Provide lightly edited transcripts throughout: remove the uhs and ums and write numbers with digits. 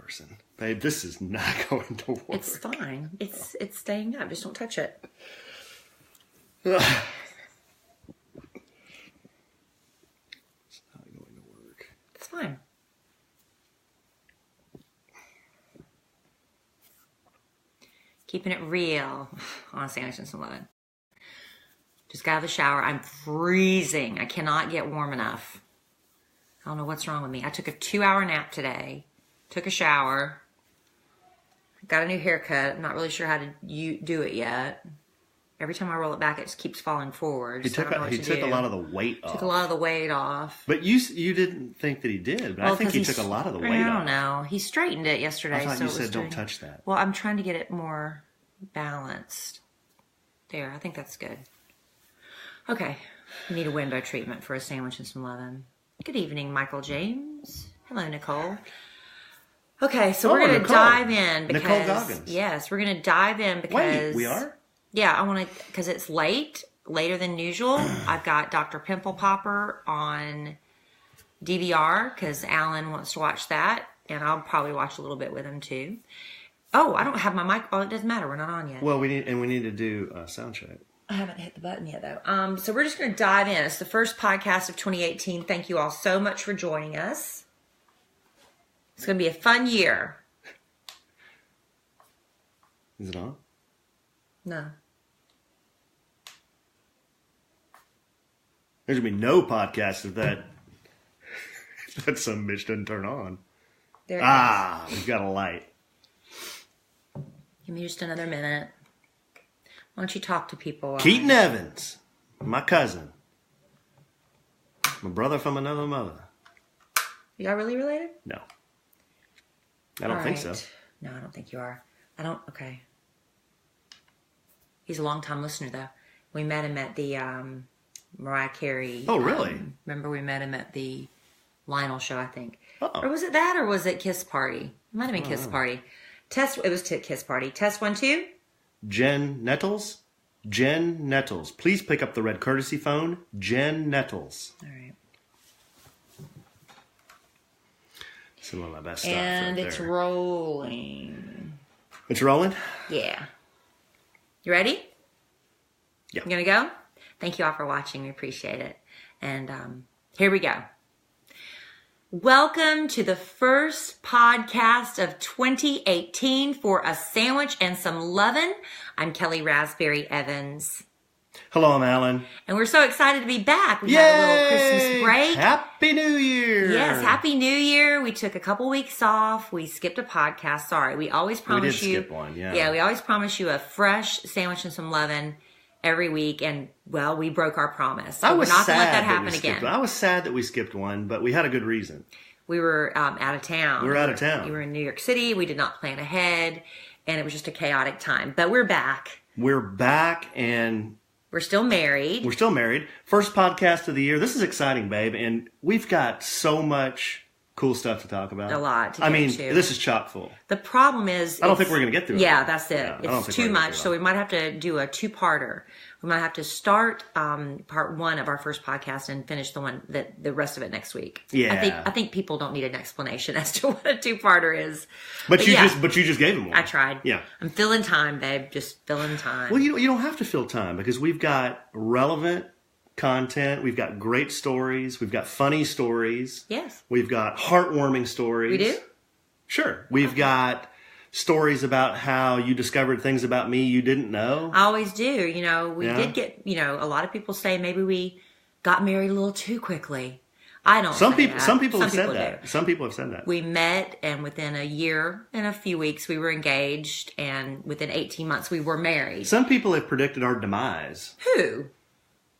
person. Babe, this is not going to work. It's fine. It's staying up. Just don't touch it. It's not going to work. It's fine. Keeping it real on a sandwich and some lemon. Just got out of the shower. I'm freezing. I cannot get warm enough. I don't know what's wrong with me. I took a 2-hour nap today. Took a shower. Got a new haircut. I'm not really sure how to do it yet. Every time I roll it back, it just keeps falling forward. He took a lot of the weight off. Took a lot of the weight off. But you didn't think that he did. But I think he took a lot of the weight off. I don't know. He straightened it yesterday. I thought you said don't touch that. Well, I'm trying to get it more balanced. There, I think that's good. Okay. We need a window treatment for a sandwich and some lemon. Good evening, Michael James. Hello, Nicole. Okay, so we're going to dive in because... Nicole Goggins. Yes, we're going to dive in because... Wait, we are? Yeah, I want to... Because it's later than usual. I've got Dr. Pimple Popper on DVR because Alan wants to watch that. And I'll probably watch a little bit with him, too. Oh, I don't have my mic... Oh, it doesn't matter. We're not on yet. Well, we need to do a sound check. I haven't hit the button yet, though. So we're just going to dive in. It's the first podcast of 2018. Thank you all so much for joining us. It's going to be a fun year. Is it on? No. There's going to be no podcast if that some bitch doesn't turn on. There it is. We've got a light. Give me just another minute. Why don't you talk to people? Keaton Evans, my cousin. My brother from another mother. Y'all really related? No. I don't think so. No, I don't think you are. Okay. He's a long-time listener, though. We met him at the Mariah Carey. Oh, really? Remember we met him at the Lionel show, I think. Uh-oh. Or was it that, or was it Kiss Party? It might have been Kiss Party. It was Kiss Party. Test 1, 2. Jen Nettles. Jen Nettles. Please pick up the red courtesy phone. Jen Nettles. All right. Some of my best stuff. And right it's there. rolling. It's rolling? Yeah. You ready? Yeah. You gonna go? Thank you all for watching. We appreciate it. And here we go. Welcome to the first podcast of 2018 for A Sandwich and Some Lovin'. I'm Kellie Rasberry Evans. Hello, I'm Alan. And we're so excited to be back. We had a little Christmas break. Happy New Year. Yes, Happy New Year. We took a couple weeks off. We skipped a podcast. Sorry. We always promise you. We did skip one, yeah. Yeah, we always promise you a fresh sandwich and some lovin' every week. And, well, we broke our promise. So we're not going to let that happen again. I was sad that we skipped one, but we had a good reason. We were out of town. We were out of town. We were in New York City. We did not plan ahead. And it was just a chaotic time. But we're back. We're back and... We're still married. We're still married. First podcast of the year. This is exciting, babe. And we've got so much cool stuff to talk about. A lot to get to. This is chock full. The problem is... I don't think we're going to get through it. Yeah, that's it. Yeah, it's too much. So we might have to do a two-parter. We might have to start part one of our first podcast and finish the rest of it next week. Yeah. I think people don't need an explanation as to what a two-parter is. But you just gave them one. I tried. Yeah. I'm filling time, babe. Just filling time. Well, you don't have to fill time because we've got relevant content. We've got great stories. We've got funny stories. Yes. We've got heartwarming stories. We do? Sure. We've got stories about how you discovered things about me you didn't know. I always do. We did get, a lot of people say maybe we got married a little too quickly. I don't Some say people that. Some people have do. said that. Some people have said that. We met, and within a year and a few weeks, we were engaged, and within 18 months, we were married. Some people have predicted our demise. Who?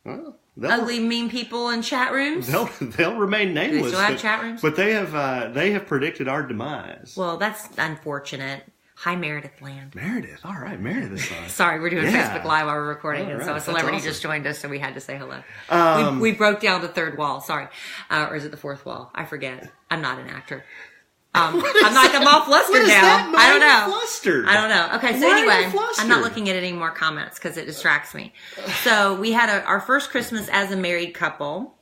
Well, ugly, mean people in chat rooms? They'll remain nameless. Do they still have chat rooms? But they have predicted our demise. Well, that's unfortunate. Hi, Meredith Land. Meredith. All right, Meredith is on. Sorry, we're doing Facebook Live while we're recording, All and right, so a celebrity awesome. just joined us, so we had to say hello. We broke down the third wall. Sorry. Or is it the fourth wall? I forget. I'm not an actor. I'm all flustered now. I don't know. Flustered? I don't know. Okay, so anyway, I'm not looking at any more comments because it distracts me. So we had our first Christmas as a married couple.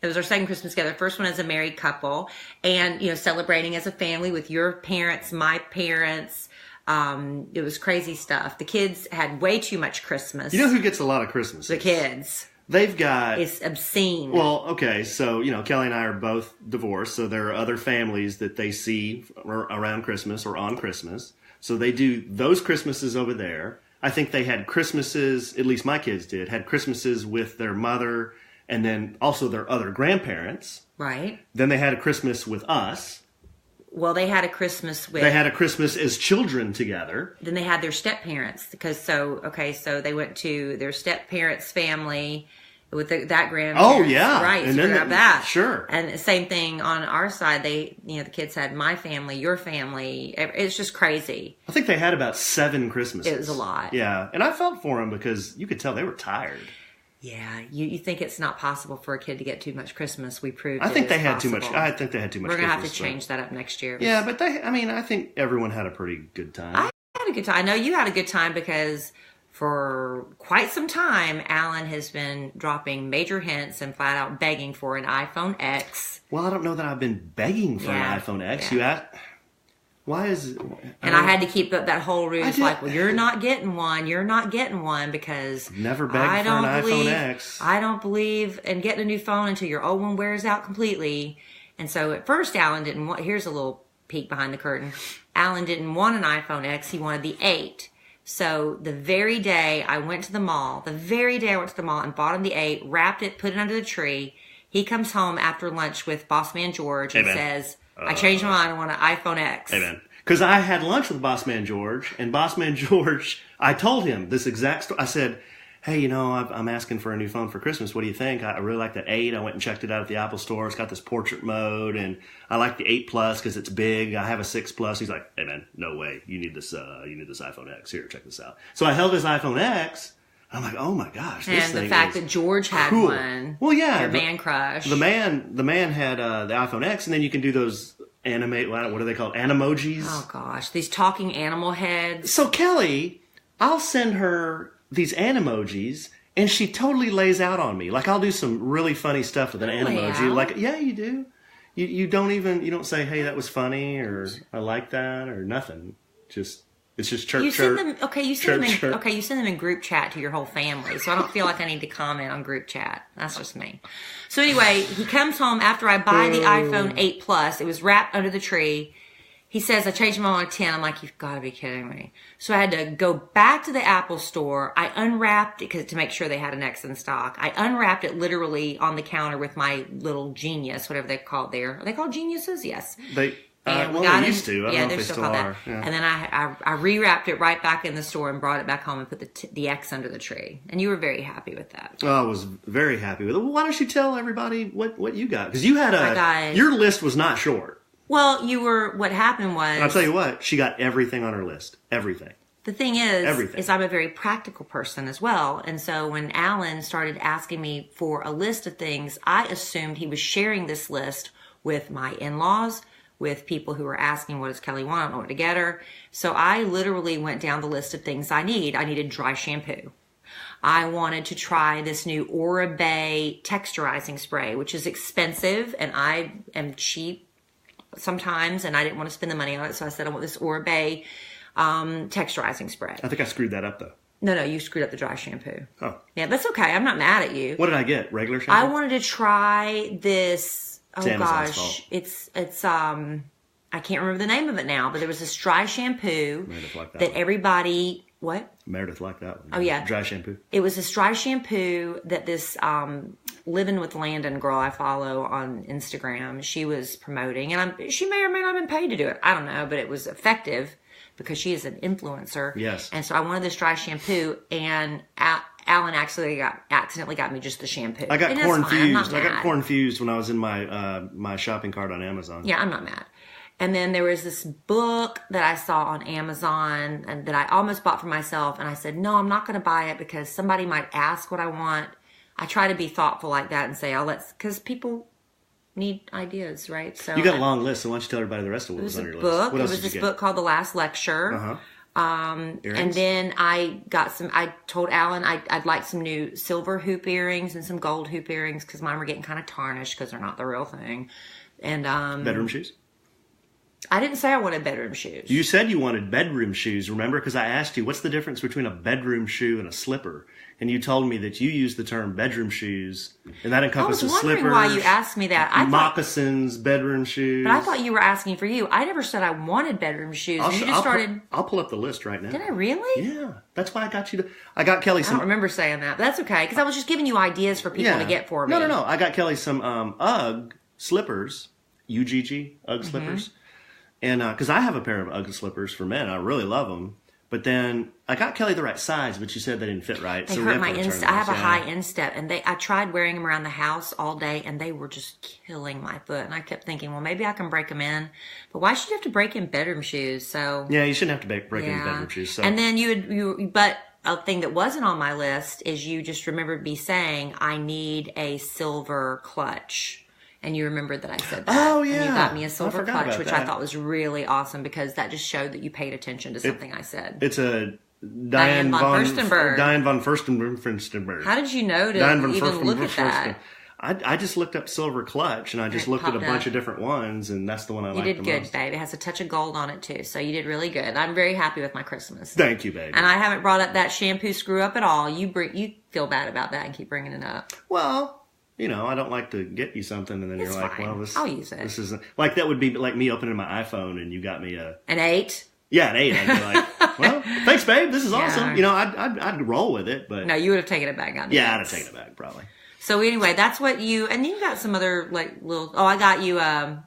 It was our second Christmas together. First one as a married couple, and celebrating as a family with your parents, my parents. It was crazy stuff. The kids had way too much Christmas. You know who gets a lot of Christmas? The kids. They've got... It's obscene. Well, okay, so, Kelly and I are both divorced, so there are other families that they see around Christmas or on Christmas. So they do those Christmases over there. I think they had Christmases, at least my kids did, had Christmases with their mother and then also their other grandparents. Right. Then they had a Christmas with us. Well, they had a Christmas with... They had a Christmas as children together. Then they had their step-parents. So they went to their step-parents' family with that grandparents. Oh, yeah. Right, and so then that. Sure. And the same thing on our side. The kids had my family, your family. It's just crazy. I think they had about 7 Christmases. It was a lot. Yeah, and I felt for them because you could tell they were tired. Yeah, you think it's not possible for a kid to get too much Christmas. We proved I think they had possible. too much. I think they had too much. We're going to have to Christmas, change that up next year. Yeah, but I think everyone had a pretty good time. I had a good time. I know you had a good time because for quite some time, Alan has been dropping major hints and flat out begging for an iPhone X. Well, I don't know that I've been begging for an iPhone X. Yeah. You asked. Why is it? And I had to keep up that whole ruse like, well, you're not getting one. You're not getting one because never begged for an iPhone X. I don't believe in getting a new phone until your old one wears out completely. And so at first, Alan didn't want, here's a little peek behind the curtain. Alan didn't want an iPhone X. He wanted the 8. So the very day I went to the mall, and bought him the 8, wrapped it, put it under the tree. He comes home after lunch with Boss Man George and says, I changed my mind. I want an iPhone X. Amen. Because I had lunch with Boss Man George, and Boss Man George, I told him this exact story. I said, hey, I'm asking for a new phone for Christmas. What do you think? I really like that 8. I went and checked it out at the Apple Store. It's got this portrait mode, and I like the 8 Plus because it's big. I have a 6 Plus. He's like, hey, man, no way. You need this iPhone X. Here, check this out. So I held his iPhone X. I'm like, oh my gosh, this and thing the fact is that George had cool. one. Well, yeah, your man crush. The man had the iPhone X, and then you can do those what are they called? Animojis. Oh gosh, these talking animal heads. So Kelly, I'll send her these animojis, and she totally lays out on me. Like I'll do some really funny stuff with an animoji. Like, yeah, you do. You don't say, hey, that was funny, or I like that, or nothing. It's just chirp, chirp. You send them in group chat to your whole family. So I don't feel like I need to comment on group chat. That's just me. So anyway, he comes home after I buy the iPhone 8 Plus. It was wrapped under the tree. He says, I changed my mind on 10. I'm like, you've got to be kidding me. So I had to go back to the Apple Store. I unwrapped it to make sure they had an X in stock. I unwrapped it literally on the counter with my little Genius, whatever they're called there. Are they called Geniuses? Yes. They used to. I don't know if they still are. Yeah. And then I rewrapped it right back in the store and brought it back home and put the X under the tree. And you were very happy with that. Oh, I was very happy with it. Well, why don't you tell everybody what you got? Because you had your list was not short. Well, what happened was... And I'll tell you what, she got everything on her list. Everything. The thing is I'm a very practical person as well. And so when Alan started asking me for a list of things, I assumed he was sharing this list with my in-laws, with people who were asking, what does Kelly want? I don't know what to get her. So I literally went down the list of things I need. I needed dry shampoo. I wanted to try this new Oribe texturizing spray, which is expensive, and I am cheap sometimes, and I didn't want to spend the money on it. So I said, I want this Oribe texturizing spray. I think I screwed that up, though. No, you screwed up the dry shampoo. Oh. Yeah, that's okay. I'm not mad at you. What did I get? Regular shampoo? I wanted to try this... It's Amazon's fault. It's I can't remember the name of it now, but there was this dry shampoo that everybody, what? Meredith liked that one. Oh yeah. Dry shampoo. It was this dry shampoo that this Living with Landon girl I follow on Instagram, she was promoting, and she may or may not have been paid to do it. I don't know, but it was effective because she is an influencer. Yes. And so I wanted this dry shampoo, and Alan accidentally got me just the shampoo. I got corn-fused. I got corn-fused when I was in my shopping cart on Amazon. Yeah, I'm not mad. And then there was this book that I saw on Amazon and that I almost bought for myself. And I said, no, I'm not going to buy it because somebody might ask what I want. I try to be thoughtful like that and say, because people need ideas, right? So you got a long list, so why don't you tell everybody the rest of what was on your list? What else did you get? Book called The Last Lecture. Uh-huh. And then I told Alan I'd like some new silver hoop earrings and some gold hoop earrings because mine were getting kind of tarnished because they're not the real thing. And bedroom shoes? I didn't say I wanted bedroom shoes. You said you wanted bedroom shoes, remember? Because I asked you, what's the difference between a bedroom shoe and a slipper? And you told me that you used the term bedroom shoes, and that encompasses slippers. I was wondering why you asked me that. Moccasins, bedroom shoes. But I thought you were asking for you. I never said I wanted bedroom shoes. I'll pull up the list right now. Did I really? Yeah. That's why I got you to... I got Kelly some... I don't remember saying that, but that's okay, because I was just giving you ideas for people to get for me. No. I got Kelly some UGG slippers, UGG, UGG slippers. And because I have a pair of UGG slippers for men. I really love them. But then I got Kelly the right size, but she said they didn't fit right. They hurt my instep. I have a high instep, and I tried wearing them around the house all day, and they were just killing my foot. And I kept thinking, well, maybe I can break them in, but why should you have to break in bedroom shoes? So yeah, you shouldn't have to break in bedroom shoes. So. And then but a thing that wasn't on my list is you just remembered me saying I need a silver clutch. And you remembered that I said that. Oh, yeah. And you got me a silver clutch, which that. I thought was really awesome because that just showed that you paid attention to something I said. It's a Diane von Furstenberg. Diane von Furstenberg. How did you know to even look at that? I just looked up silver clutch, and I just looked at a bunch of different ones, and that's the one I liked the most. You did good, babe. It has a touch of gold on it, too, so you did really good. I'm very happy with my Christmas. Thank you, babe. And I haven't brought up that shampoo screw-up at all. You feel bad about that and keep bringing it up. Well... You know, I don't like to get you something and then you're like, fine. well, I'll use it. This isn't like that would be like me opening my iPhone and you got me an 8. Yeah, an 8. I'd be like, well, thanks, babe. This is awesome. You know, I'd roll with it, but no, you would have taken it back. I'd have taken it back probably. So anyway, that's what and you got some other like little. Oh, I got you. I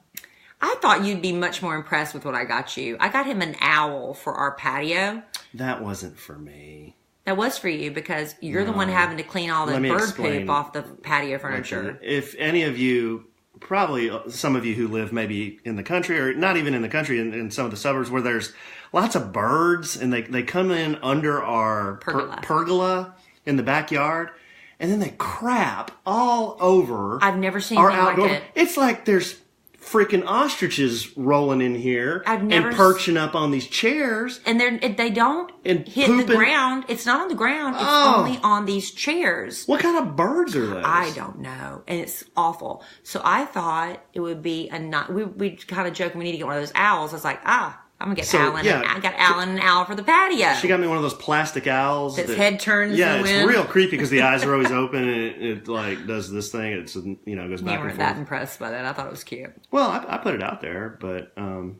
thought you'd be much more impressed with what I got you. I got him an owl for our patio. That wasn't for me. That was for you because you're the one having to clean all the bird poop off the patio furniture. If any of you, probably some of you who live maybe in the country or not even in the country, in some of the suburbs where there's lots of birds and they come in under our pergola in the backyard and then they crap all over. I've never seen our anything outdoor. like it. It's like there's freaking ostriches rolling in here and perching up on these chairs. And they don't hit pooping. The ground. It's not on the ground. It's only on these chairs. What kind of birds are those? I don't know. And it's awful. So I thought it would be we kind of joke we need to get one of those owls. I was like, I'm going to get Alan. Yeah, I got Alan and Owl for the patio. She got me one of those plastic owls. Its head turns Yeah, in the it's wind. real creepy because the eyes are always open and it like does this thing. It's, goes back and forth. You weren't that impressed by that. I thought it was cute. Well, I put it out there. But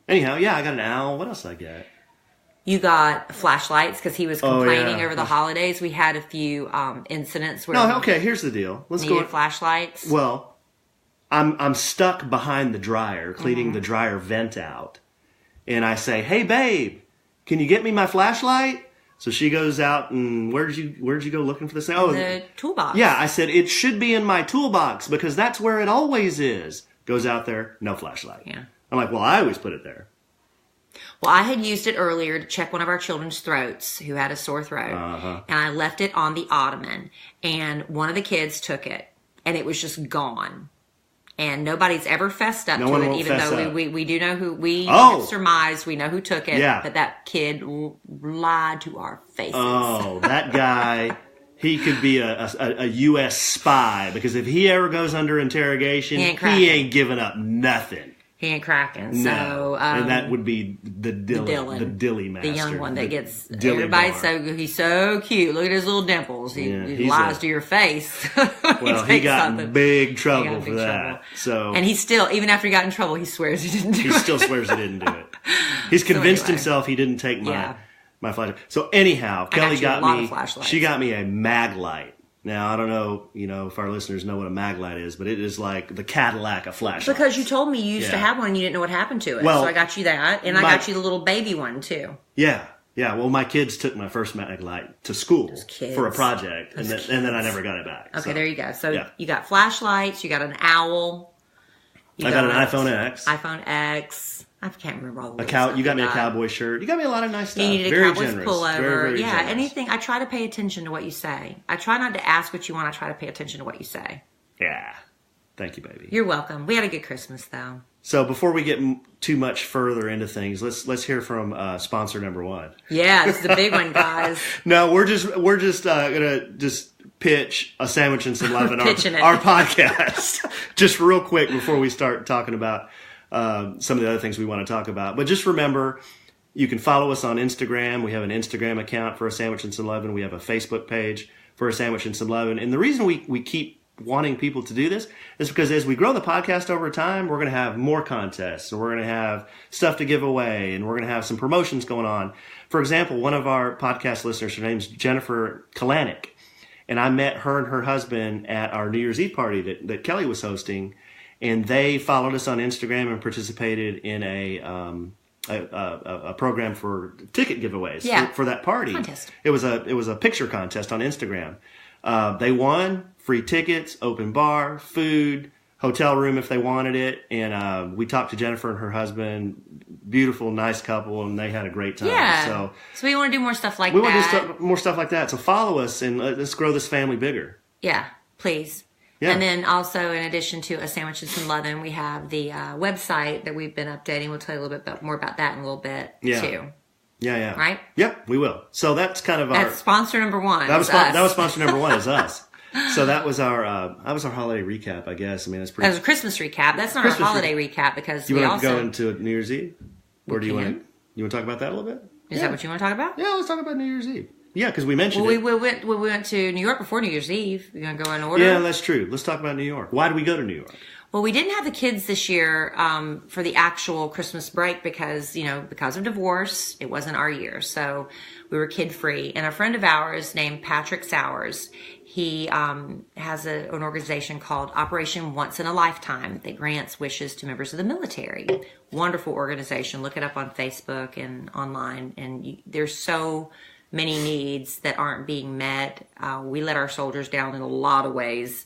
anyhow, yeah, I got an owl. What else did I get? You got flashlights because he was complaining over the holidays. We had a few incidents where... No, okay, here's the deal. Let's needed flashlights. Well, I'm stuck behind the dryer, cleaning the dryer vent out. And I say, hey, babe, can you get me my flashlight? So she goes out and where'd you go looking for this thing? Oh, the toolbox. Yeah, I said, it should be in my toolbox because that's where it always is. Goes out there, no flashlight. Yeah. I'm like, well, I always put it there. Well, I had used it earlier to check one of our children's throats who had a sore throat. And I left it on the ottoman. And one of the kids took it. And it was just gone. And nobody's ever fessed up to it, even though we do know who, we surmised, we know who took it. Yeah. But that kid lied to our faces. Oh, that guy, he could be a U.S. spy because if he ever goes under interrogation, he ain't giving up nothing. He ain't cracking. No. So, and that would be the Dilly master. The young one that gets everybody he's so cute. Look at his little dimples. He lies to your face. Well, he got in big trouble for that. So, and he still, even after he got in trouble, he swears he didn't do it. He still swears he didn't do it. He's convinced himself he didn't take my flashlight. So anyhow, Kelly got me a mag light. Now, I don't know, if our listeners know what a mag light is, but it is like the Cadillac of flashlights. Because you told me you used to have one and you didn't know what happened to it. Well, so I got you that, and I got you the little baby one, too. Yeah. Yeah, well, my kids took my first mag light to school for a project, and then I never got it back. Okay, there you go. So you got flashlights, you got an owl. I got an iPhoneX. iPhone X. I can't remember all the You got me a cowboy shirt. You got me a lot of nice stuff. You needed a Cowboys pullover. Very generous. Anything. I try to pay attention to what you say. I try not to ask what you want. I try to pay attention to what you say. Yeah. Thank you, baby. You're welcome. We had a good Christmas, though. So before we get too much further into things, let's hear from sponsor number one. Yeah, this is the big one, guys. No, we're just gonna pitch a sandwich and some love in our podcast. Just real quick before we start talking about some of the other things we want to talk about. But just remember, you can follow us on Instagram. We have an Instagram account for A Sandwich and Some Lovin'. We have a Facebook page for A Sandwich and Some Lovin'. And the reason we keep wanting people to do this is because as we grow the podcast over time, we're going to have more contests, and we're going to have stuff to give away, and we're going to have some promotions going on. For example, one of our podcast listeners, her name's Jennifer Kalanick, and I met her and her husband at our New Year's Eve party that Kellie was hosting, and they followed us on Instagram and participated in a program for ticket giveaways for that party. Contest. It was a picture contest on Instagram. They won free tickets, open bar, food, hotel room if they wanted it. And we talked to Jennifer and her husband, beautiful, nice couple, and they had a great time. Yeah. So we want to do more stuff like that. We want to do more stuff like that. So follow us and let's grow this family bigger. Yeah, please. Yeah. And then also, in addition to A Sandwich and Some Lovin', we have the website that we've been updating. We'll tell you a little bit more about that in a little bit, too. Yeah. Right? Yep, we will. So that's kind of that's sponsor number one. That was sponsor number one is us. So that was our holiday recap, I guess. I mean, that was a Christmas recap. That's not our holiday recap because you want to go into New Year's Eve, or do you want to talk about that a little bit? Is that what you want to talk about? Yeah, let's talk about New Year's Eve. Yeah, because we mentioned it. We went to New York before New Year's Eve. You're gonna go in order. Yeah, that's true. Let's talk about New York. Why did we go to New York? Well, we didn't have the kids this year for the actual Christmas break because of divorce, it wasn't our year. So we were kid free. And a friend of ours named Patrick Sowers, he has an organization called Operation Once in a Lifetime that grants wishes to members of the military. Wonderful organization. Look it up on Facebook and online. And there's so many needs that aren't being met. We let our soldiers down in a lot of ways.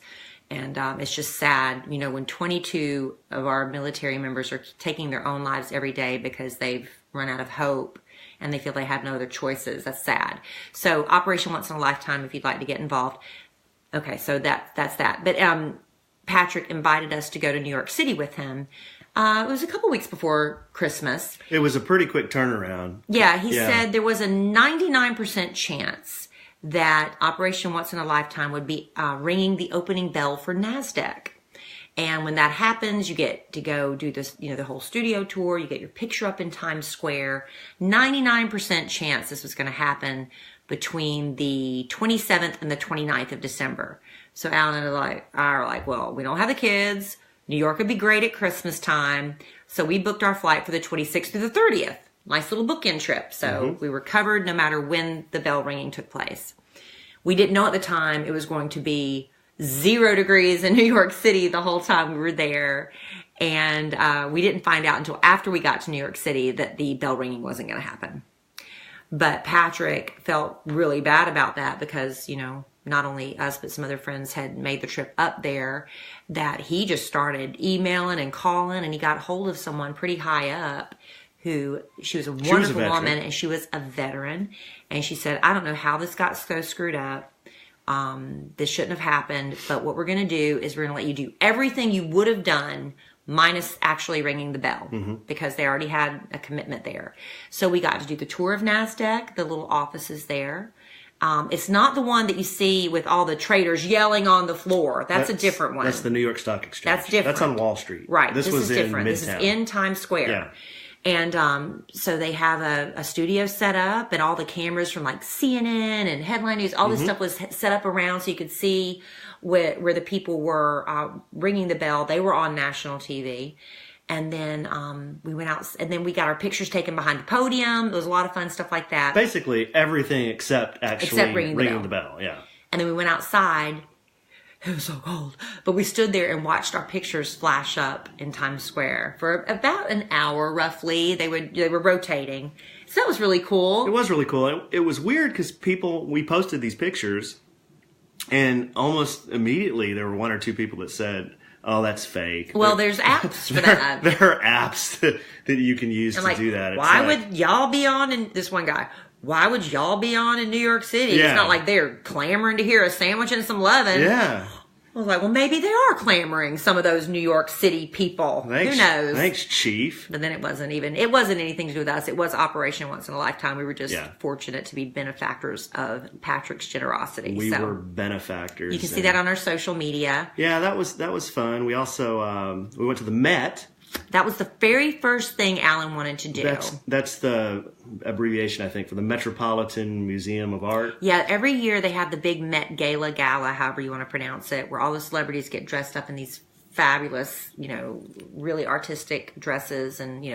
And it's just sad, when 22 of our military members are taking their own lives every day because they've run out of hope and they feel they have no other choices. That's sad. So Operation Once in a Lifetime, if you'd like to get involved. Okay, so that's that. But Patrick invited us to go to New York City with him. It was a couple weeks before Christmas. It was a pretty quick turnaround. Yeah, he said there was a 99% chance that Operation Once in a Lifetime would be ringing the opening bell for NASDAQ. And when that happens, you get to go do this, the whole studio tour. You get your picture up in Times Square. 99% chance this was going to happen between the 27th and the 29th of December. So Alan and I are like, well, we don't have the kids. New York would be great at Christmas time. So we booked our flight for the 26th through the 30th. Nice little bookend trip. So we were covered no matter when the bell ringing took place. We didn't know at the time it was going to be 0 degrees in New York City the whole time we were there. And we didn't find out until after we got to New York City that the bell ringing wasn't going to happen. But Patrick felt really bad about that because, not only us, but some other friends had made the trip up there, that he just started emailing and calling, and he got hold of someone pretty high up she was a wonderful woman, and she was a veteran. And she said, I don't know how this got so screwed up. This shouldn't have happened. But what we're going to do is we're going to let you do everything you would have done minus actually ringing the bell because they already had a commitment there. So we got to do the tour of NASDAQ, the little offices there. It's not the one that you see with all the traders yelling on the floor. That's a different one. That's the New York Stock Exchange. That's different. That's on Wall Street. Right. This was is different. This is in Times Square. Yeah. And so they have a studio set up, and all the cameras from like CNN and Headline News, all this stuff was set up around so you could see where the people were ringing the bell. They were on national TV. And then we went out, and then we got our pictures taken behind the podium. It was a lot of fun stuff like that. Basically everything except ringing the bell. Yeah. And then we went outside. It was so cold. But we stood there and watched our pictures flash up in Times Square for about an hour, roughly. They were rotating. So that was really cool. It was really cool. It was weird because we posted these pictures, and almost immediately there were one or two people that said, oh, that's fake. Well, there's apps for that. There are apps that you can use to do that. Why would y'all be on, and this one guy, why would y'all be on in New York City? Yeah. It's not like they're clamoring to hear A Sandwich and Some Lovin'. Yeah. I was like, well, maybe they are clamoring, some of those New York City people. Who knows? Thanks, Chief. But then it wasn't anything to do with us. It was Operation Once in a Lifetime. We were just fortunate to be benefactors of Patrick's generosity. We were benefactors. You can see that on our social media. Yeah, that was fun. We also we went to the Met. That was the very first thing Alan wanted to do. That's the abbreviation, I think, for the Metropolitan Museum of Art. Yeah, every year they have the big Met Gala, however you want to pronounce it, where all the celebrities get dressed up in these fabulous, really artistic dresses, and,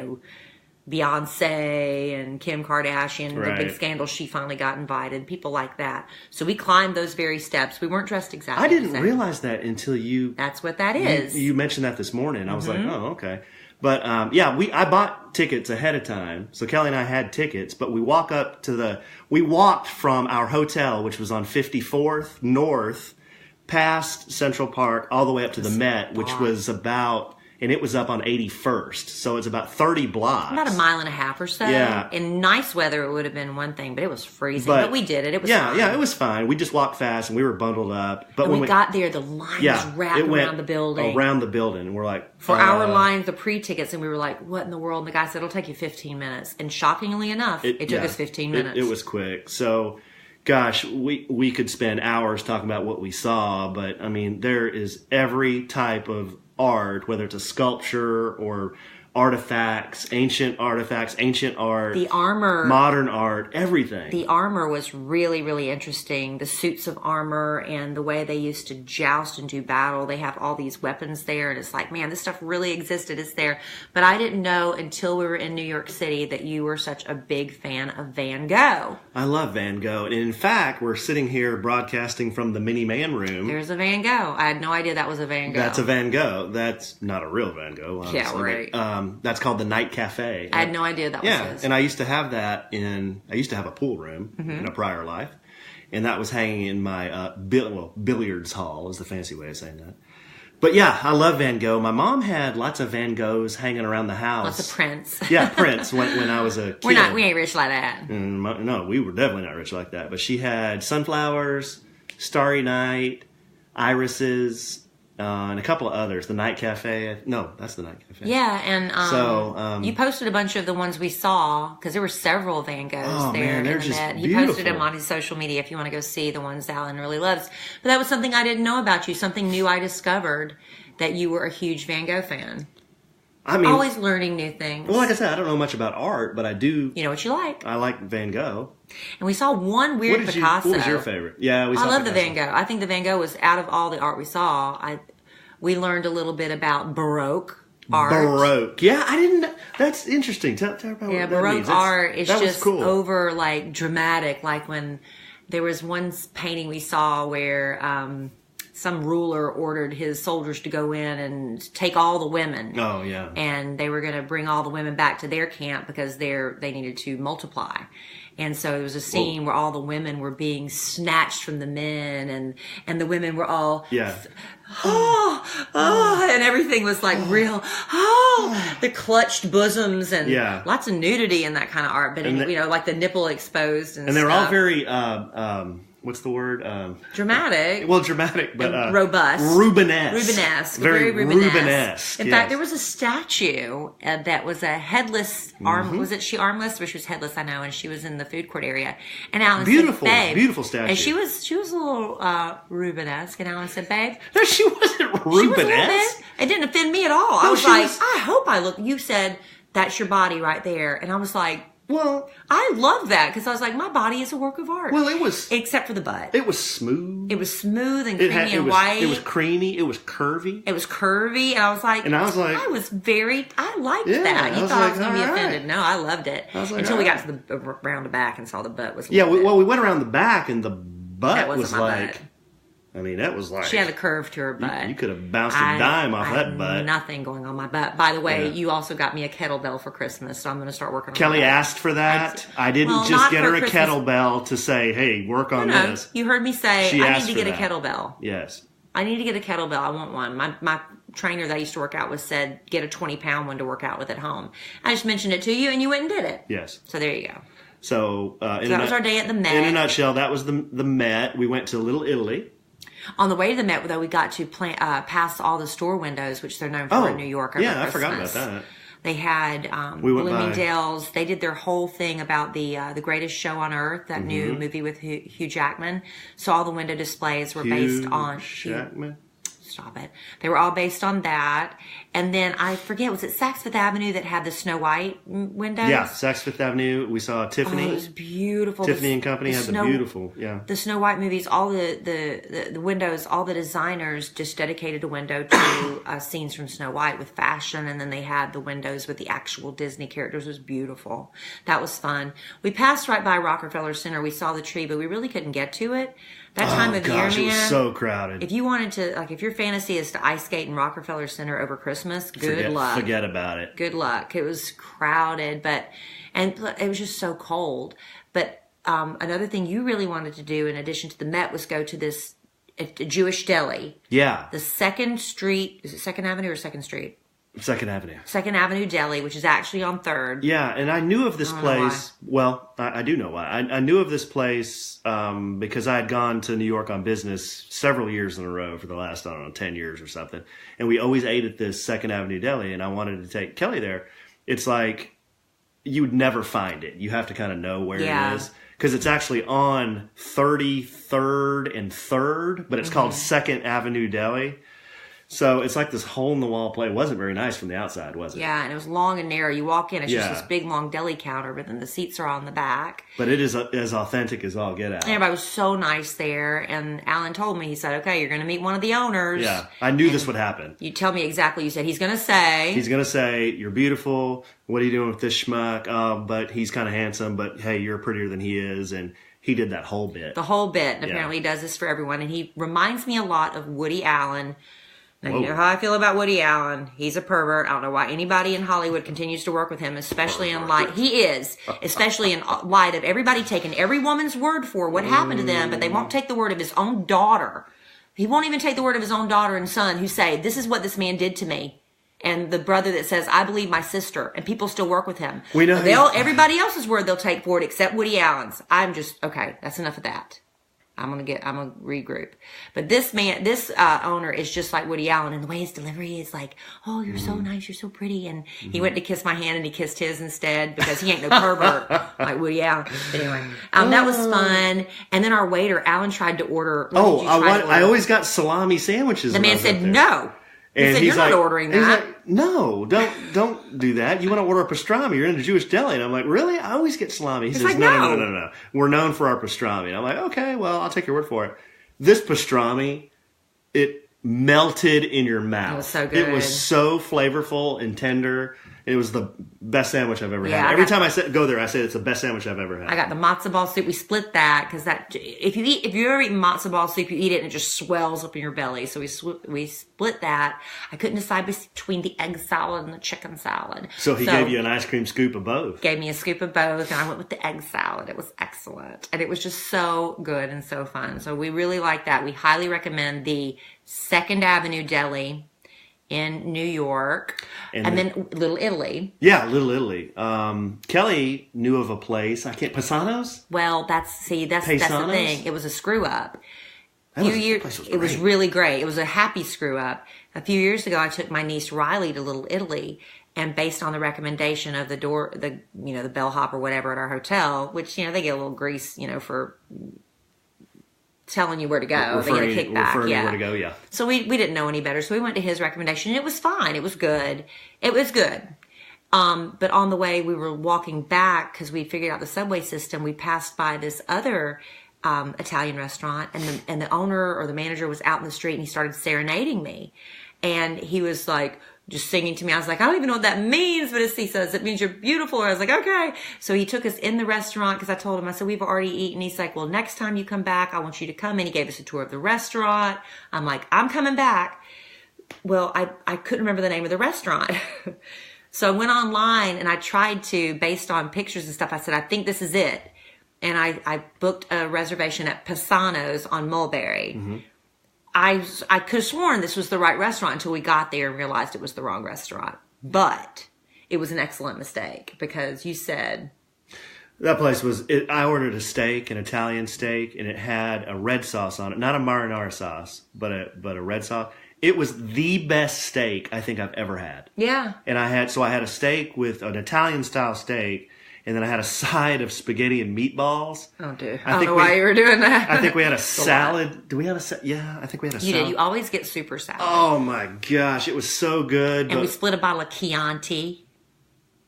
Beyonce and Kim Kardashian, the big scandal, she finally got invited, people like that. So we climbed those very steps. We weren't dressed exactly the same. I didn't realize that until you... That's what that is. You mentioned that this morning. I was like, oh, okay. But, I bought tickets ahead of time. So Kelly and I had tickets, but we walked from our hotel, which was on 54th North, past Central Park, all the way up to the Met, which was about... And it was up on 81st, so it's about 30 blocks. About a mile and a half or so. Yeah. In nice weather, it would have been one thing, but it was freezing. But we did it. It was fine. Yeah, it was fine. We just walked fast, and we were bundled up. But when we got there, the line was wrapped around the building. Around the building, and we're like... For our lines, the pre-tickets, and we were like, what in the world? And the guy said, it'll take you 15 minutes. And shockingly enough, it took us 15 minutes. It was quick. So... Gosh, we could spend hours talking about what we saw, but I mean, there is every type of art, whether it's a sculpture or artifacts, ancient art, the armor, modern art, everything. The armor was really, really interesting. The suits of armor and the way they used to joust and do battle. They have all these weapons there, and it's like, man, this stuff really existed. It's there. But I didn't know until we were in New York City that you were such a big fan of Van Gogh. I love Van Gogh. And in fact, we're sitting here broadcasting from the Mini Man Room. There's a Van Gogh. I had no idea that was a Van Gogh. That's a Van Gogh. That's not a real Van Gogh, honestly. Yeah, right. But, that's called the Night Cafe. I had no idea that was his. And I used to have that I used to have a pool room in a prior life. And that was hanging in my billiards hall is the fancy way of saying that. But yeah, I love Van Gogh. My mom had lots of Van Goghs hanging around the house. Lots of prints. Yeah, prints when I was a kid. We ain't rich like that. No, we were definitely not rich like that. But she had sunflowers, Starry Night, irises, and a couple of others. The Night Cafe. No, that's the Night Cafe. Yeah, and you posted a bunch of the ones we saw, because there were several Van Goghs there. Man, they're in the just Met. He beautiful. posted them on his social media if you want to go see the ones Alan really loves. But that was something I didn't know about you, something new I discovered, that you were a huge Van Gogh fan. I mean, always learning new things. Well, like I said, I don't know much about art, but I do. You know what you like. I like Van Gogh. And we saw one weird Picasso. What was your favorite? Yeah, I love the Van Gogh. I think the Van Gogh was, out of all the art we saw, we learned a little bit about Baroque art. Baroque. Yeah, I didn't. That's interesting. Tell about what that means. Baroque art is just cool. over like dramatic. Like when there was one painting we saw where some ruler ordered his soldiers to go in and take all the women. Oh yeah. And they were going to bring all the women back to their camp because they needed to multiply. And so there was a scene where all the women were being snatched from the men, and the women were all, and everything was like real, the clutched bosoms and lots of nudity in that kind of art, but like the nipple exposed and they're stuff. all very, what's the word? Dramatic. Well, dramatic, but robust. Rubenesque. Rubenesque. Very Rubenesque. In fact, there was a statue that was a headless arm. Was it she armless or she was headless? I know, and she was in the food court area. And Alan said, "Babe," beautiful statue. And she was a little Rubenesque. And Alan said, "Babe, no, she wasn't Rubenesque. It didn't offend me at all. I was like, I hope I look." You said, "That's your body right there," and I was like, well, I love that because I was like, my body is a work of art. Well, it was, except for the butt. It was smooth. It was smooth and creamy and white. It was creamy. It was curvy. And I was like, I liked that. You thought I was going to be offended. No, I loved it. Until we got to the around the back and saw the butt was. Yeah, we went around the back and the butt was like. Butt. I mean, that was like... She had a curve to her butt. You could have bounced a dime off that butt. Nothing going on my butt. By the way, you also got me a kettlebell for Christmas, so I'm going to start working on Kelly asked for that. I didn't just get her a kettlebell to say, hey, work on this. You heard me say, I need to get a kettlebell. Yes. I need to get a kettlebell. I want one. My trainer that I used to work out with said, get a 20-pound one to work out with at home. I just mentioned it to you, and you went and did it. Yes. So there you go. So, that was our day at the Met. In a nutshell, that was the Met. We went to Little Italy. On the way to the Met, though, we got to pass all the store windows, which they're known for in New York. Over I Christmas. forgot about that. They had Bloomingdale's. They did their whole thing about the Greatest Show on Earth, that new movie with Hugh Jackman. So all the window displays were based on Jackman. Stop it. They were all based on that. And then I forget, was it Saks Fifth Avenue that had the Snow White windows? Yeah, Saks Fifth Avenue. We saw Tiffany. Oh, it was beautiful. Tiffany and Company had the beautiful, The Snow White movies, all the windows, all the designers just dedicated a window to scenes from Snow White with fashion. And then they had the windows with the actual Disney characters. It was beautiful. That was fun. We passed right by Rockefeller Center. We saw the tree, but we really couldn't get to it. That time of year, man. It was so crowded. If you wanted to, like, if your fantasy is to ice skate in Rockefeller Center over Christmas, good luck. Forget about it. Good luck. It was crowded, and it was just so cold. But another thing you really wanted to do, in addition to the Met, was go to this Jewish deli. Yeah. The 2nd Street, is it 2nd Avenue or 2nd Street? 2nd Avenue. 2nd Avenue Deli, which is actually on 3rd. Yeah, and I knew of this place. Well, I do know why. I knew of this place because I had gone to New York on business several years in a row for the last, 10 years or something. And we always ate at this 2nd Avenue Deli, and I wanted to take Kelly there. It's like you would never find it. You have to kind of know where it is. Because it's actually on 33rd and 3rd, but it's called 2nd Avenue Deli. So it's like this hole-in-the-wall place. It wasn't very nice from the outside, was it? Yeah, and it was long and narrow. You walk in, it's just this big, long deli counter, but then the seats are on the back. But it is as authentic as all get out. And everybody was so nice there. And Alan told me, he said, okay, you're going to meet one of the owners. Yeah, I knew this would happen. You tell me exactly. You said, he's going to say, you're beautiful. What are you doing with this schmuck? But he's kind of handsome, but hey, you're prettier than he is. And he did that whole bit. The whole bit. And apparently he does this for everyone. And he reminds me a lot of Woody Allen. Now, you know how I feel about Woody Allen. He's a pervert. I don't know why anybody in Hollywood continues to work with him, especially in light of everybody taking every woman's word for what happened to them, but they won't take the word of his own daughter. He won't even take the word of his own daughter and son who say, this is what this man did to me. And the brother that says, I believe my sister, and people still work with him. We know everybody else's word they'll take for it except Woody Allen's. I'm just, okay, that's enough of that. I'm gonna regroup. But this owner is just like Woody Allen, and the way his delivery is like, oh, you're so nice, you're so pretty. And he went to kiss my hand and he kissed his instead because he ain't no pervert like Woody Allen. But anyway, that was fun. And then our waiter, Alan, tried to order. I always got salami sandwiches. The man said no. He said, you're not ordering that. He's like, no, don't do that. You want to order a pastrami. You're in a Jewish deli. And I'm like, really? I always get salami. He says, like, no. We're known for our pastrami. And I'm like, okay, well, I'll take your word for it. This pastrami, it melted in your mouth. It was so good. It was so flavorful and tender. It was the best sandwich I've ever had. Every time I go there, I say it's the best sandwich I've ever had. I got the matzo ball soup. We split that because if you ever eat matzo ball soup, you eat it and it just swells up in your belly. So we split that. I couldn't decide between the egg salad and the chicken salad. So he gave you an ice cream scoop of both. Gave me a scoop of both, and I went with the egg salad. It was excellent, and it was just so good and so fun. So we really like that. We highly recommend the 2nd Avenue Deli in New York, and then Little Italy. Yeah, Little Italy. Kelly knew of a place. Pisano's? Well, that's the thing. It was a screw up. It was really great. It was a happy screw up. A few years ago, I took my niece Riley to Little Italy, and based on the recommendation of the bellhop or whatever at our hotel, which they get a little grease, for telling you where to go. They get a kickback. Where to go, yeah. So we didn't know any better. So we went to his recommendation, and it was fine. It was good. It was good. But on the way, we were walking back because we figured out the subway system. We passed by this other Italian restaurant, and the owner or the manager was out in the street, and he started serenading me. And he was like, just singing to me. I was like, I don't even know what that means, but he says, it means you're beautiful. And I was like, okay. So he took us in the restaurant because I told him, I said, we've already eaten. He's like, well, next time you come back, I want you to come in. He gave us a tour of the restaurant. I'm like, I'm coming back. Well, I couldn't remember the name of the restaurant. So I went online and I tried to, based on pictures and stuff, I said, I think this is it. And I booked a reservation at Pisano's on Mulberry. Mm-hmm. I could have sworn this was the right restaurant until we got there and realized it was the wrong restaurant. But it was an excellent mistake because you said... That place was, I ordered a steak, an Italian steak, and it had a red sauce on it. Not a marinara sauce, but a red sauce. It was the best steak I think I've ever had. Yeah. And I had a steak with an Italian style steak, and then I had a side of spaghetti and meatballs. Oh, dude. I don't know why you were doing that. I think we had a salad. Do we have a salad? Yeah, I think we had a salad. You did. You always get super salad. Oh my gosh, it was so good. And we split a bottle of Chianti.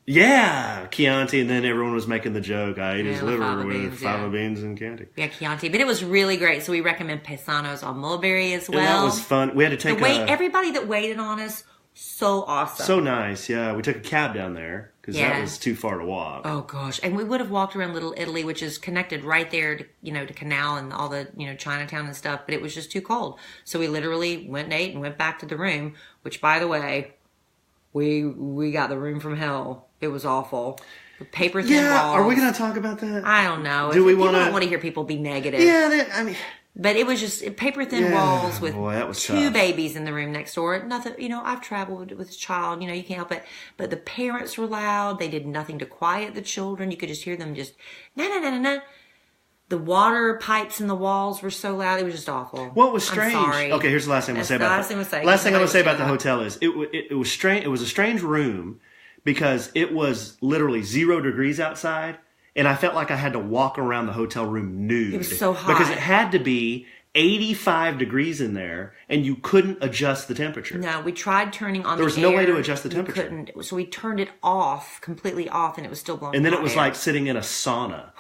Yeah, Chianti, and then everyone was making the joke. I ate his liver with beans, fava beans and Chianti. Yeah, Chianti. But it was really great, so we recommend Paisanos on Mulberry as well. And that was fun. We had to take everybody that waited on us, so awesome. So nice, yeah. We took a cab down there, because that was too far to walk. Oh, gosh. And we would have walked around Little Italy, which is connected right there to, to Canal and all the, Chinatown and stuff, but it was just too cold. So we literally went and ate and went back to the room, which, by the way, we got the room from hell. It was awful. The paper thin walls. Are we going to talk about that? I don't know. Do we want to? I don't want to hear people be negative. Yeah, But it was just paper thin walls with that was two tough. babies in the room next door. Nothing, I've traveled with a child, you can't help it. But the parents were loud. They did nothing to quiet the children. You could just hear them just, na na na na na. The water pipes in the walls were so loud. It was just awful. What was strange? I'm sorry. Okay, here's the last thing I'm going to say about that. Last thing I'm going to say about the hotel is it was strange. It was a strange room because it was literally 0 degrees outside, and I felt like I had to walk around the hotel room nude. It was so hot. Because it had to be 85 degrees in there, and you couldn't adjust the temperature. No, we tried turning on There was no way to adjust the temperature. We couldn't. So we turned it off, completely off, and it was still blowing And then it was air. like sitting in a sauna.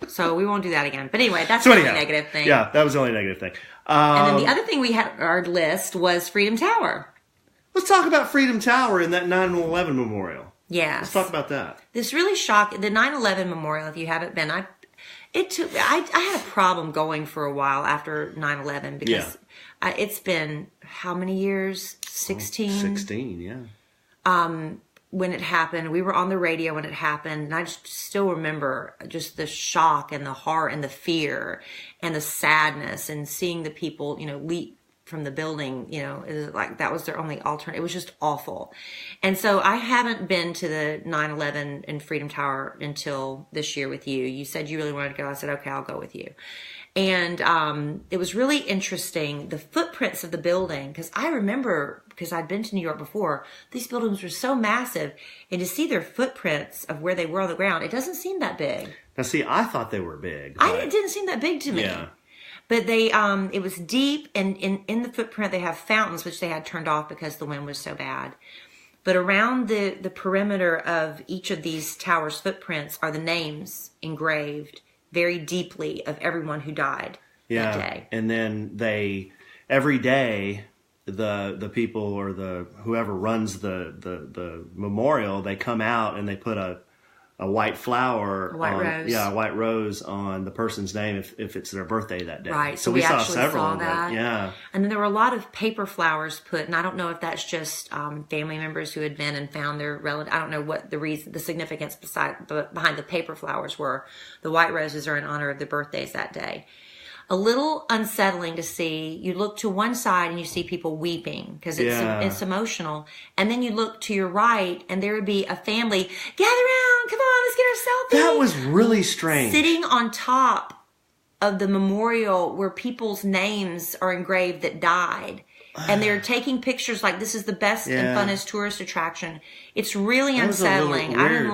So we won't do that again. But anyway, that's the only negative thing. Yeah, that was the only negative thing. And then the other thing we had on our list was Freedom Tower. Let's talk about Freedom Tower and that 9/11 memorial. Yes. Let's talk about that. This really shocking, the 9/11 memorial, if you haven't been, I had a problem going for a while after 9/11 because it's been how many years? 16? 16, yeah. When it happened, we were on the radio when it happened, and I just still remember just the shock and the horror and the fear and the sadness and seeing the people, leap from the building, it was like that was their only alternate. It was just awful. And so I haven't been to the 9/11 in Freedom Tower until this year with you. You said you really wanted to go. I said, okay, I'll go with you. And it was really interesting, the footprints of the building, because I remember, because I'd been to New York before, these buildings were so massive, and to see their footprints of where they were on the ground, it doesn't seem that big. Now, see, I thought they were big. It didn't seem that big to me. Yeah. But they, it was deep, and in the footprint they have fountains, which they had turned off because the wind was so bad. But around the perimeter of each of these towers' footprints are the names engraved very deeply of everyone who died that day. And then every day, the people or whoever runs the memorial, they come out and they put a white flower, a white rose on the person's name if it's their birthday that day. Right. So we saw several of that. Yeah. And then there were a lot of paper flowers put, and I don't know if that's just family members who had been and found their relative. I don't know what the significance behind the paper flowers were. The white roses are in honor of the birthdays that day. A little unsettling to see. You look to one side and you see people weeping because it's emotional. And then you look to your right and there would be a family, gather around, come on, let's get our selfie. That was really strange. Sitting on top of the memorial where people's names are engraved that died. And they're taking pictures like this is the best and funnest tourist attraction. It's really unsettling. I didn't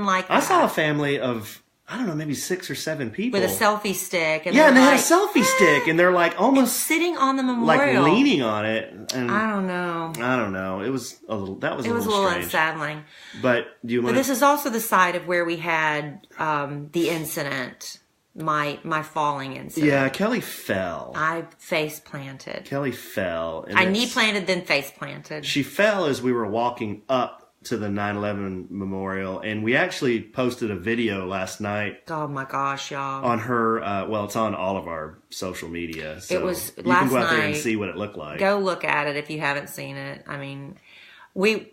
like that. I saw a family of, I don't know, maybe 6 or 7 people. With a selfie stick. And and they had a selfie stick, and they're like almost sitting on the memorial. Like leaning on it. And I don't know. It was a little strange. Unsettling. But this is also the side of where we had the incident, my falling incident. Yeah, Kellie fell. I face planted. Kellie fell. I knee planted, then face planted. She fell as we were walking up to the 9/11 memorial, and we actually posted a video last night. Oh my gosh, y'all! On her, it's on all of our social media. So it was you last can go out there night, and see what it looked like. Go look at it if you haven't seen it. I mean, when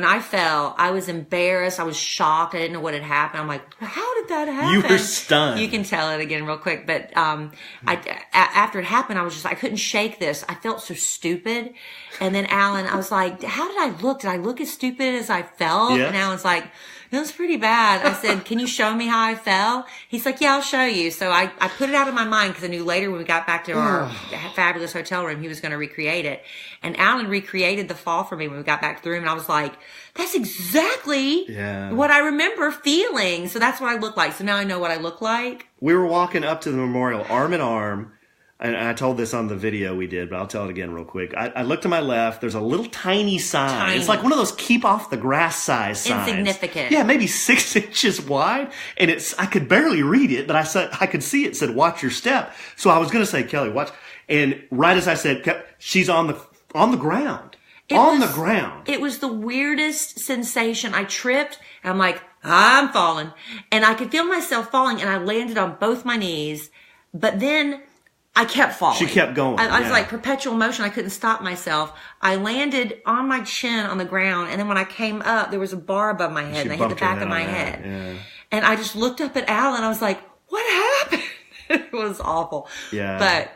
I fell, I was embarrassed. I was shocked. I didn't know what had happened. I'm like, how did that happen? You were stunned. You can tell it again real quick. But after it happened, I was just, I couldn't shake this. I felt so stupid. And then Alan, I was like, how did I look? Did I look as stupid as I felt? Yes. And Alan's like, It was pretty bad. I said, can you show me how I fell? He's like, yeah, I'll show you. So I put it out of my mind because I knew later when we got back to our fabulous hotel room, he was going to recreate it. And Alan recreated the fall for me when we got back to the room. And I was like, that's exactly what I remember feeling. So that's what I look like. So now I know what I look like. We were walking up to the memorial arm in arm. And I told this on the video we did, but I'll tell it again real quick. I looked to my left. There's a little tiny sign. It's like one of those keep off the grass size signs. Insignificant. Yeah, maybe 6 inches wide. And I could barely read it, but I could see it said, watch your step. So I was going to say, Kelly, watch. And right as I said, she's on the ground. The ground. It was the weirdest sensation. I tripped and I'm like, I'm falling. And I could feel myself falling and I landed on both my knees. But then I kept falling. She kept going. I was like perpetual motion. I couldn't stop myself. I landed on my chin on the ground. And then when I came up, there was a bar above my head and I hit the back of my head. Yeah. And I just looked up at Al and I was like, what happened? It was awful. Yeah. But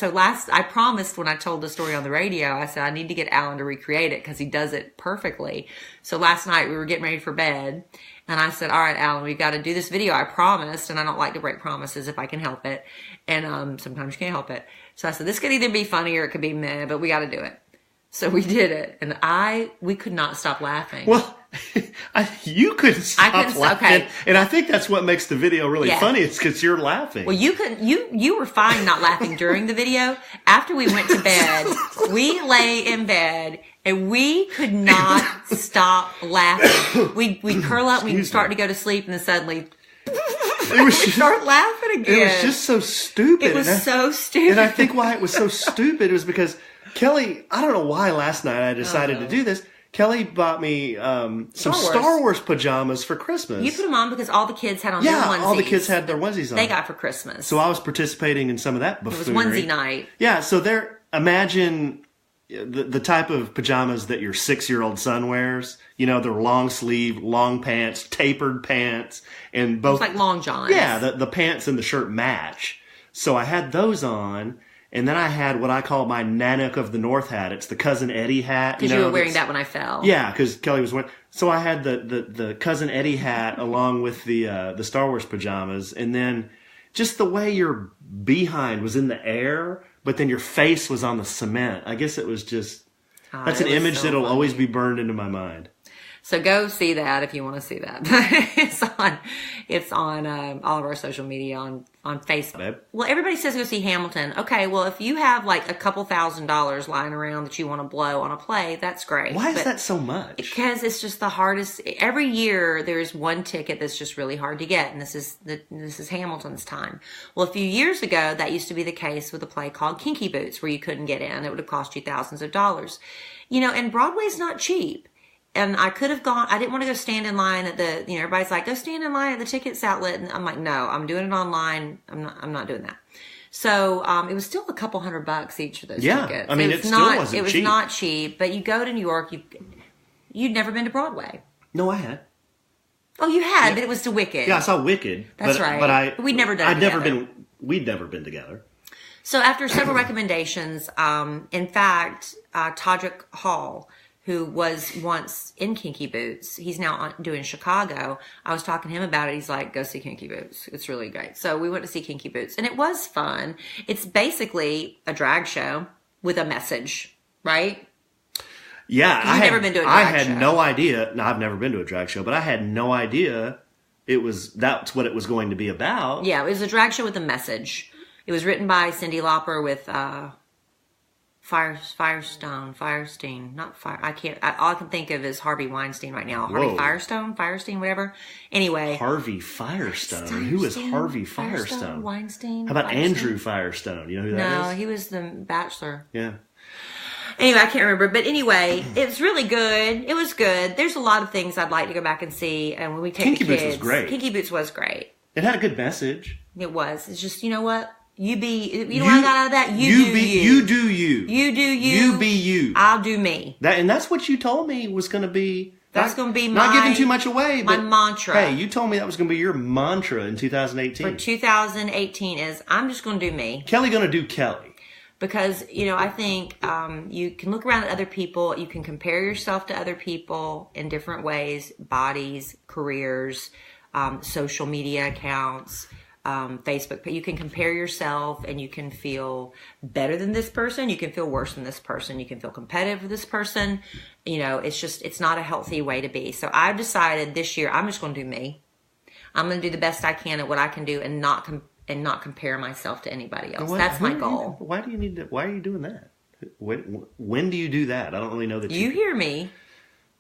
I promised when I told the story on the radio, I said, I need to get Alan to recreate it because he does it perfectly. So last night we were getting ready for bed and I said, all right, Alan, we've got to do this video. I promised, and I don't like to break promises if I can help it. And, sometimes you can't help it. So I said, this could either be funny or it could be meh, but we got to do it. So we did it. And we could not stop laughing. Well, you couldn't stop laughing. Okay. And I think that's what makes the video really funny. It's because you're laughing. Well, you were fine not laughing during the video. After we went to bed, we lay in bed and we could not stop laughing. We'd curl up, we'd start to go to sleep, and then suddenly we'd start laughing again. It was just so stupid. It was so stupid. And I think why it was so stupid was because Kelly, I don't know why last night I decided to do this. Kelly bought me some Star Wars pajamas for Christmas. You put them on because all the kids had on their onesies. Yeah, all the kids had their onesies on. They got for Christmas. So I was participating in some of that buffoonery. It was onesie night. Yeah, so imagine the type of pajamas that your 6-year-old son wears. You know, they're long sleeve, long pants, tapered pants, and both. It's like long johns. Yeah, the pants and the shirt match. So I had those on. And then I had what I call my Nanook of the North hat. It's the Cousin Eddie hat. Because you were wearing that when I fell. Yeah, because Kelly was wearing. So I had the Cousin Eddie hat along with the Star Wars pajamas, and then just the way your behind was in the air, but then your face was on the cement. I guess it was just. That's an image that'll always be burned into my mind. So go see that if you want to see that. It's on all of our social media on Facebook. Babe. Well, everybody says go see Hamilton. Okay, well, if you have like a couple $1,000s lying around that you want to blow on a play, that's great. Why is that so much? Because it's just the hardest. Every year there's one ticket that's just really hard to get, and this is Hamilton's time. Well, a few years ago that used to be the case with a play called Kinky Boots, where you couldn't get in. It would have cost you thousands of dollars. You know, and Broadway's not cheap. And I could have gone, I didn't want to go stand in line at everybody's like, go stand in line at the tickets outlet. And I'm like, no, I'm doing it online. I'm not doing that. So, it was still a couple $100 each of those tickets. I mean, it still wasn't cheap. It was not cheap, but you go to New York, you'd never been to Broadway. No, I had. Oh, you had, but it was to Wicked. Yeah, I saw Wicked. That's right. But we'd never done it we'd never been together. So after several recommendations, in fact, Todrick Hall, who was once in Kinky Boots, he's now doing Chicago. I was talking to him about it. He's like, go see Kinky Boots. It's really great. So we went to see Kinky Boots, and it was fun. It's basically a drag show with a message, right? Yeah. You've never been to a drag show. I had no idea. No, I've never been to a drag show, but I had no idea that's what it was going to be about. Yeah, it was a drag show with a message. It was written by Cyndi Lauper with, Firestein, not Fire. All I can think of is Harvey Weinstein right now. Harvey Firestein, whatever. Anyway. Harvey Firestone? Who is Harvey Firestone? Weinstein. How about Firestone? Andrew Firestone? You know who that is? No, he was the Bachelor. Yeah. Anyway, I can't remember. But anyway, it was really good. It was good. There's a lot of things I'd like to go back and see. And when we take the kids. Kinky Boots was great. Kinky Boots was great. It had a good message. It was. It's just, you know what? You know what I got out of that? You do you. You do you. You do you. You be you. I'll do me. And that's what you told me was going to be. That's going to be not giving too much away. My but, mantra. Hey, you told me that was going to be your mantra in 2018. For 2018 is, I'm just going to do me. Kelly going to do Kelly. Because, I think you can look around at other people. You can compare yourself to other people in different ways, bodies, careers, social media accounts, Facebook. But you can compare yourself and you can feel better than this person. You can feel worse than this person. You can feel competitive with this person. It's not a healthy way to be. So I've decided this year I'm just going to do me. I'm going to do the best I can at what I can do and not compare myself to anybody else. That's my goal. Why do you need to? Why are you doing that? When do you do that? I don't really know that you hear me.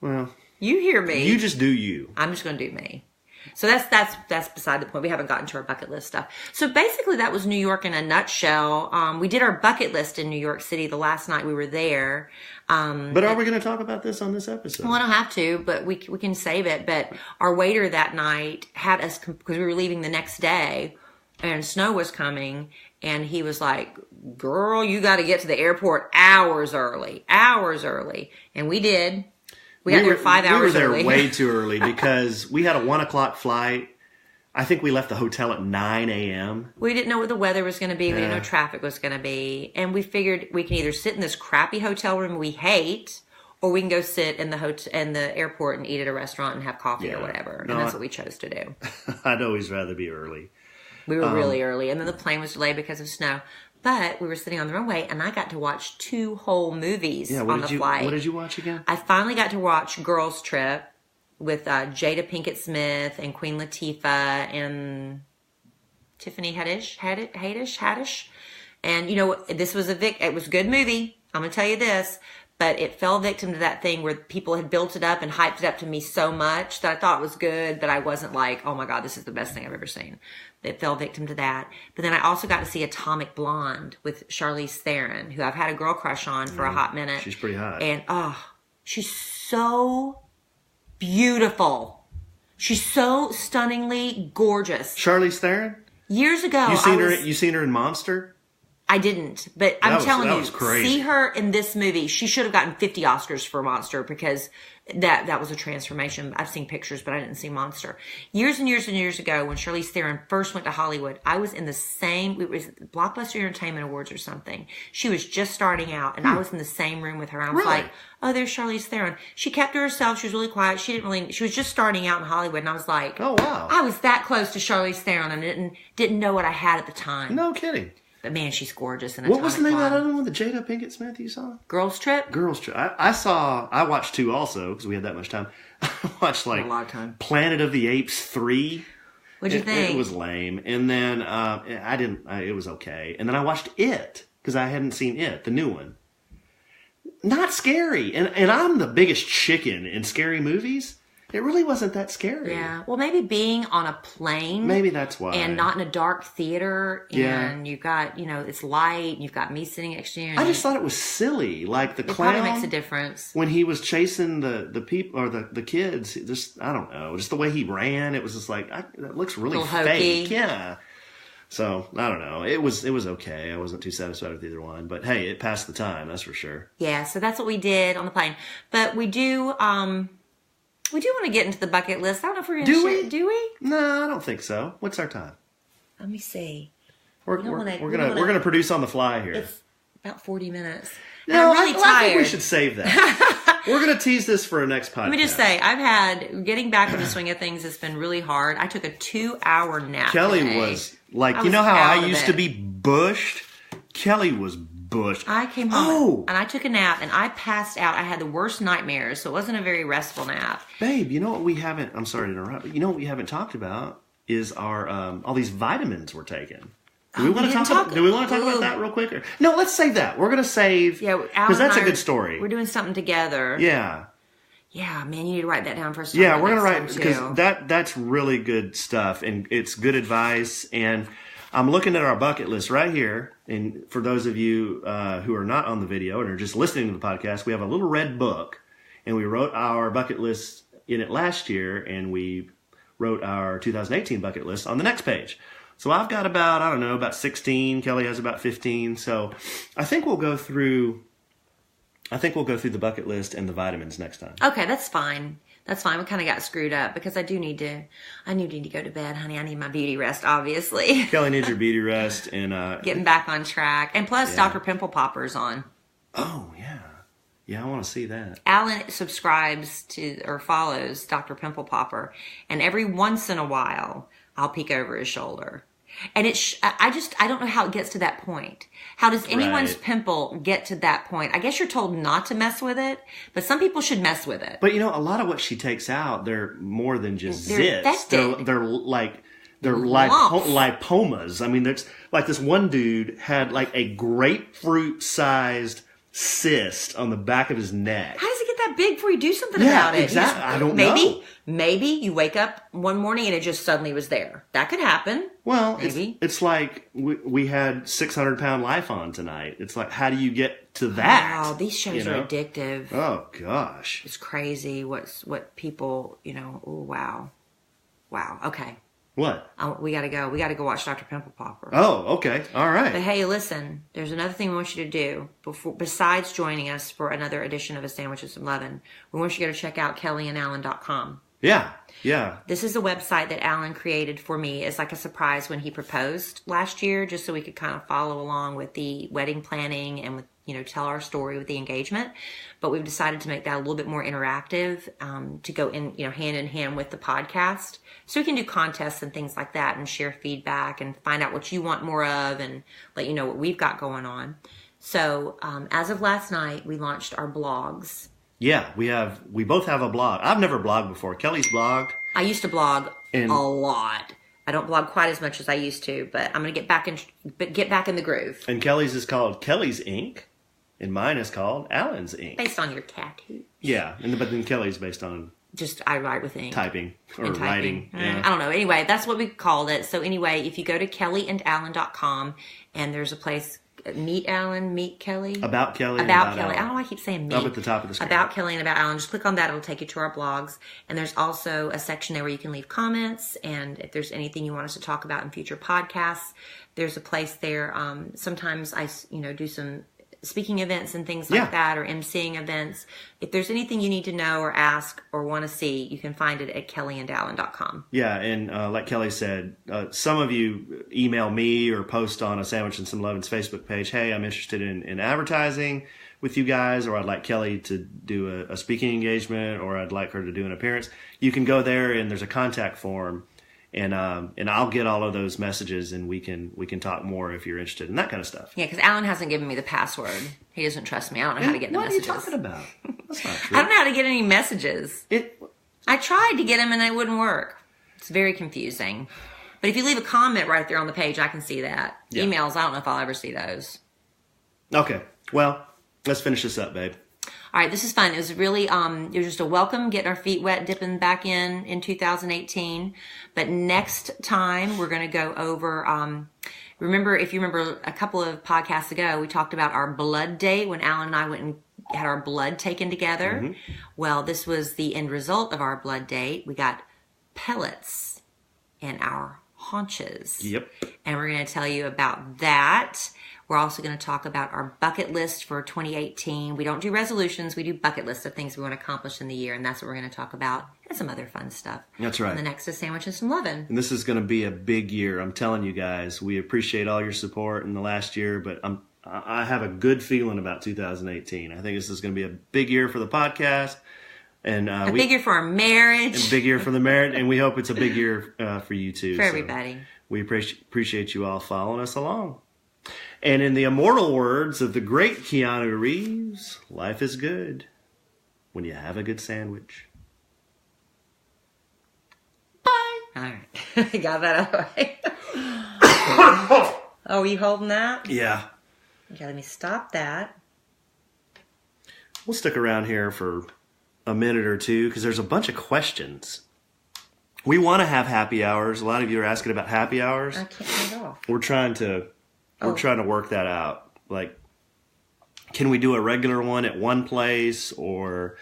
Well, you hear me. You just do you. I'm just going to do me. So that's beside the point. We haven't gotten to our bucket list stuff. So basically, that was New York in a nutshell. We did our bucket list in New York City the last night we were there. But are we going to talk about this on this episode? Well, I don't have to, but we can save it. But our waiter that night had us, because we were leaving the next day, and snow was coming, and he was like, "Girl, you got to get to the airport hours early." And we did. We got there 5 hours early. We were there way too early because we had a 1:00 flight. I think we left the hotel at 9 a.m. We didn't know what the weather was going to be. We didn't know traffic was going to be. And we figured we can either sit in this crappy hotel room we hate, or we can go sit in the airport and eat at a restaurant and have coffee or whatever. And that's what we chose to do. I'd always rather be early. We were really early. And then the plane was delayed because of snow. But we were sitting on the runway, and I got to watch 2 whole movies on the flight. What did you watch again? I finally got to watch Girls Trip with Jada Pinkett Smith and Queen Latifah and Tiffany Haddish. And, this was it was a good movie. I'm going to tell you this. But it fell victim to that thing where people had built it up and hyped it up to me so much that I thought it was good, but I wasn't like, oh my God, this is the best thing I've ever seen. It fell victim to that. But then I also got to see Atomic Blonde with Charlize Theron, who I've had a girl crush on for a hot minute. She's pretty hot. And, she's so beautiful. She's so stunningly gorgeous. Charlize Theron? Years ago. You seen her in Monster? I didn't, but I'm telling you, crazy. See her in this movie. She should have gotten 50 Oscars for Monster because that was a transformation. I've seen pictures, but I didn't see Monster. Years and years and years ago, when Charlize Theron first went to Hollywood, I was in the same, it was Blockbuster Entertainment Awards or something. She was just starting out, and I was in the same room with her. I was like, oh, there's Charlize Theron. She kept to herself. She was really quiet. She was just starting out in Hollywood, and I was like, oh, wow. I was that close to Charlize Theron and didn't know what I had at the time. No kidding. But man, she's gorgeous. What was the name of that other one, the Jada Pinkett Smith you saw? Girls Trip? Girls Trip. I watched 2 also because we had that much time. I watched a lot of time. Planet of the Apes 3. What'd you think? It was lame. And then it was okay. And then I watched It because I hadn't seen It, the new one. Not scary. And I'm the biggest chicken in scary movies. It really wasn't that scary. Yeah. Well, maybe being on a plane. Maybe that's why. And not in a dark theater. And you've got, it's light. And you've got me sitting next to you. I just thought it was silly. Like the clown. It probably makes a difference. When he was chasing the people or the kids, just, I don't know. Just the way he ran. It was just like, that looks really fake. Yeah. So, I don't know. It was okay. I wasn't too satisfied with either one. But hey, it passed the time. That's for sure. Yeah. So that's what we did on the plane. But we do want to get into the bucket list. I don't know if we're going to Do we? No, I don't think so. What's our time? Let me see. We're gonna produce on the fly here. It's about 40 minutes. No, I'm really tired. I think we should save that. We're gonna tease this for a next podcast. Let me just say, getting back in the swing of things has been really hard. I took a 2-hour nap. Kelly today. Was like, you know how I used to be bushed? Kelly was bushed. I came home and I took a nap and I passed out. I had the worst nightmares, so it wasn't a very restful nap. Babe, you know what we haven't, I'm sorry to interrupt, but you know what we haven't talked about is our, all these vitamins we're taking. Do we want to talk about that real quick? No, let's save that. We're going to save, because that's a good story. We're doing something together. Yeah. Yeah, man, you need to write that down first. Yeah, we're going to write, because that's really good stuff, and it's good advice, and I'm looking at our bucket list right here, and for those of you who are not on the video and are just listening to the podcast, we have a little red book, and we wrote our bucket list in it last year, and we wrote our 2018 bucket list on the next page. So I've got about 16. Kelly has about 15. So I think we'll go through the bucket list and the vitamins next time. Okay, that's fine. That's fine. We kind of got screwed up because I need to go to bed, honey. I need my beauty rest, obviously. Kelly needs your beauty rest and getting back on track. And plus, Dr. Pimple Popper's on. Oh yeah, yeah. I want to see that. Alan subscribes to or follows Dr. Pimple Popper, and every once in a while, I'll peek over his shoulder. And I don't know how it gets to that point. How does anyone's pimple get to that point? I guess you're told not to mess with it, but some people should mess with it. But a lot of what she takes out, they're more than just they're zits. They're lipomas. I mean, there's like this one dude had like a grapefruit-sized cyst on the back of his neck. How does it get that big before you do something about it? Exactly. I don't know. Maybe you wake up one morning and it just suddenly was there. That could happen. Well, it's like we had 600-pound life on tonight. It's like, how do you get to that? Wow, these shows are addictive. Oh, gosh. It's crazy what people, oh, wow. Wow, okay. What? We got to go. We got to go watch Dr. Pimple Popper. Oh, okay. All right. But hey, listen, there's another thing we want you to do besides joining us for another edition of A Sandwich and Some Lovin'. We want you to go to check out kellyandalan.com. Yeah, yeah. This is a website that Alan created for me as like a surprise when he proposed last year, just so we could kind of follow along with the wedding planning and with, tell our story with the engagement. But we've decided to make that a little bit more interactive, to go in, hand in hand with the podcast. So we can do contests and things like that and share feedback and find out what you want more of and let you know what we've got going on. So as of last night, we launched our blogs. Yeah, we both have a blog. I've never blogged before. Kelly's blogged. I used to blog a lot. I don't blog quite as much as I used to, but I'm going to get back in the groove. And Kelly's is called Kelly's Ink, and mine is called Alan's Ink. Based on your tattoo. Yeah, but then Kelly's based on just I write with ink. Typing or writing. Yeah. I don't know. Anyway, that's what we called it. So anyway, if you go to kellyandalan.com and there's a place Meet Alan, Meet Kelly. About Kelly. About Kelly. I don't know why I keep saying meet. Up at the top of the screen. About Kelly and about Alan. Just click on that. It'll take you to our blogs. And there's also a section there where you can leave comments. And if there's anything you want us to talk about in future podcasts, there's a place there. Sometimes I, do some speaking events and things like that, or emceeing events. If there's anything you need to know or ask or want to see, you can find it at kellyandalan.com. Yeah, and like Kelly said, some of you email me or post on A Sandwich and Some Lovin's Facebook page, hey, I'm interested in advertising with you guys, or I'd like Kelly to do a speaking engagement, or I'd like her to do an appearance. You can go there and there's a contact form. And I'll get all of those messages, and we can talk more if you're interested in that kind of stuff. Yeah, because Alan hasn't given me the password. He doesn't trust me. I don't know how to get the messages. What are you talking about? That's not true. I don't know how to get any messages. I tried to get them, and they wouldn't work. It's very confusing. But if you leave a comment right there on the page, I can see that. Yeah. Emails, I don't know if I'll ever see those. Okay. Well, let's finish this up, babe. All right, this is fun. It was really, it was just a welcome, getting our feet wet, dipping back in 2018. But next time, we're going to go over, if you remember a couple of podcasts ago, we talked about our blood date when Alan and I went and had our blood taken together. Mm-hmm. Well, this was the end result of our blood date. We got pellets in our haunches. Yep. And we're going to tell you about that. We're also going to talk about our bucket list for 2018. We don't do resolutions. We do bucket lists of things we want to accomplish in the year. And that's what we're going to talk about. And some other fun stuff. That's right. And the next is Sandwich and Some Lovin'. And this is going to be a big year. I'm telling you guys, we appreciate all your support in the last year, but I have a good feeling about 2018. I think this is going to be a big year for the podcast. And a big year for our marriage. A big year for the marriage. And we hope it's a big year for you too. For everybody. We appreciate you all following us along. And in the immortal words of the great Keanu Reeves, life is good when you have a good sandwich. Bye. All right. Got that out of the way. Oh, are you holding that? Yeah. Okay, let me stop that. We'll stick around here for a minute or two because there's a bunch of questions. We want to have happy hours. A lot of you are asking about happy hours. I can't get it off. We're trying to work that out. Like, can we do a regular one at one place, or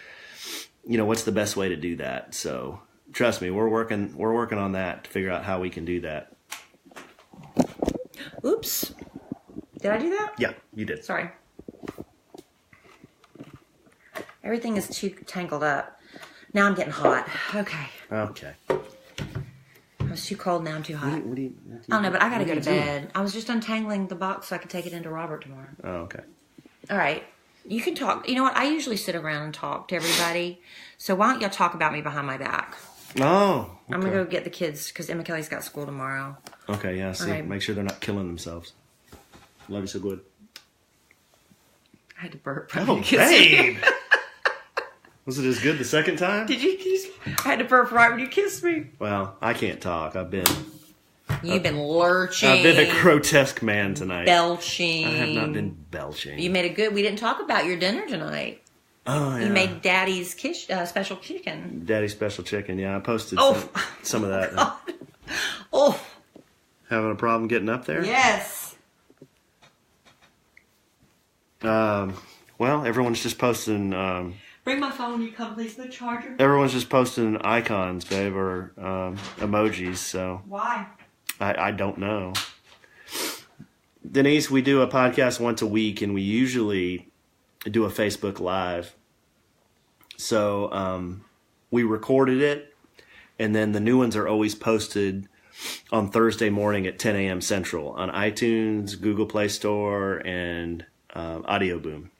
what's the best way to do that? So trust me, we're working on that to figure out how we can do that. Oops. Did I do that? Yeah, you did. Sorry. Everything is too tangled up. Now I'm getting hot. Okay. Okay. I was too cold. Now I'm too hot. What do you I don't know, but I got to what are go you to bed. I was just untangling the box so I could take it into Robert tomorrow. Oh, okay. All right. You can talk. You know what? I usually sit around and talk to everybody. So why don't y'all talk about me behind my back? Oh. Okay. I'm going to go get the kids because Emma Kelly's got school tomorrow. Okay, yeah, see. Right. Make sure they're not killing themselves. Love you so good. I had to burp. Oh, babe! Was it as good the second time? Did you kiss me? I had to burp right when you kissed me. Well, I can't talk. You've been lurching. I've been a grotesque man tonight. Belching. I have not been belching. You made a good... We didn't talk about your dinner tonight. Oh, yeah. You made Daddy's special chicken. Daddy's special chicken, yeah. I posted some of that. Oh. Having a problem getting up there? Yes. Well, everyone's just posting... Bring my phone, you come please, the charger. Everyone's just posting icons, babe, or emojis, so... Why? I don't know. Denise, we do a podcast once a week, and we usually do a Facebook Live. So we recorded it, and then the new ones are always posted on Thursday morning at 10 a.m. Central on iTunes, Google Play Store, and Audio Boom.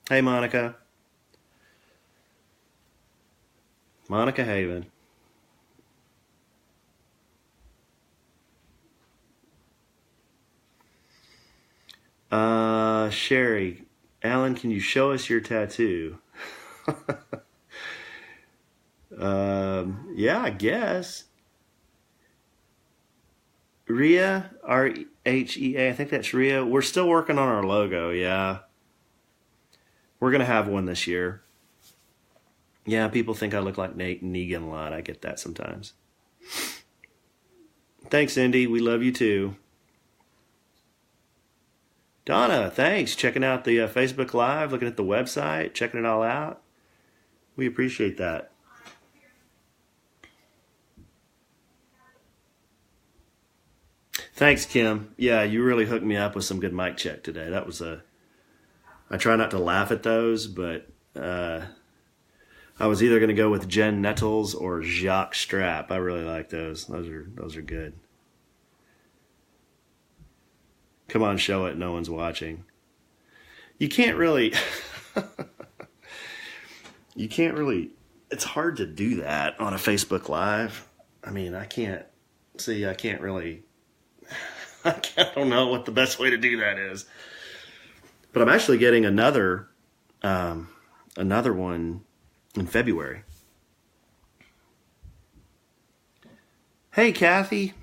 Hey, Monica. Monica Haven. Sherry. Alan, can you show us your tattoo? Yeah, I guess. Rhea, R-H-E-A, I think that's Rhea. We're still working on our logo, yeah. We're going to have one this year. Yeah, people think I look like Nate Negan a lot. I get that sometimes. Thanks, Indy. We love you too. Donna, thanks. Checking out the Facebook Live, looking at the website, checking it all out. We appreciate that. Thanks, Kim. Yeah, you really hooked me up with some good mic check today. That was I try not to laugh at those, but I was either going to go with Jen Nettles or Jacques Strapp. I really like those. Those are good. Come on, show it. No one's watching. You can't really... It's hard to do that on a Facebook Live. I mean, I can't really... I don't know what the best way to do that is. But I'm actually getting another one in February. Hey, Kathy.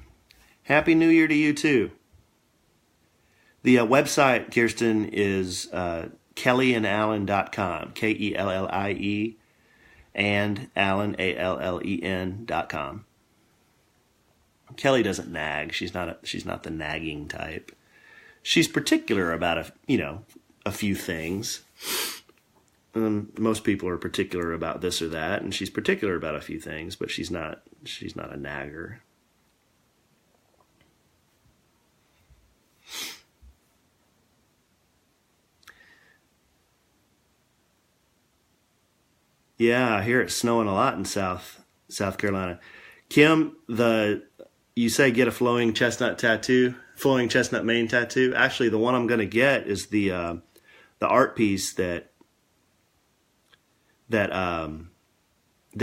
Happy New Year to you, too. The website, Kirsten, is kellieandallen.com. Kellie, and Allen, ALLEN.com. Kellie doesn't nag. She's not the nagging type. She's particular about a few things. Most people are particular about this or that, and she's particular about a few things, but she's not a nagger. Yeah, I hear it's snowing a lot in South Carolina. Kim, you say get a flowing chestnut mane tattoo. Actually, the one I'm going to get is the art piece that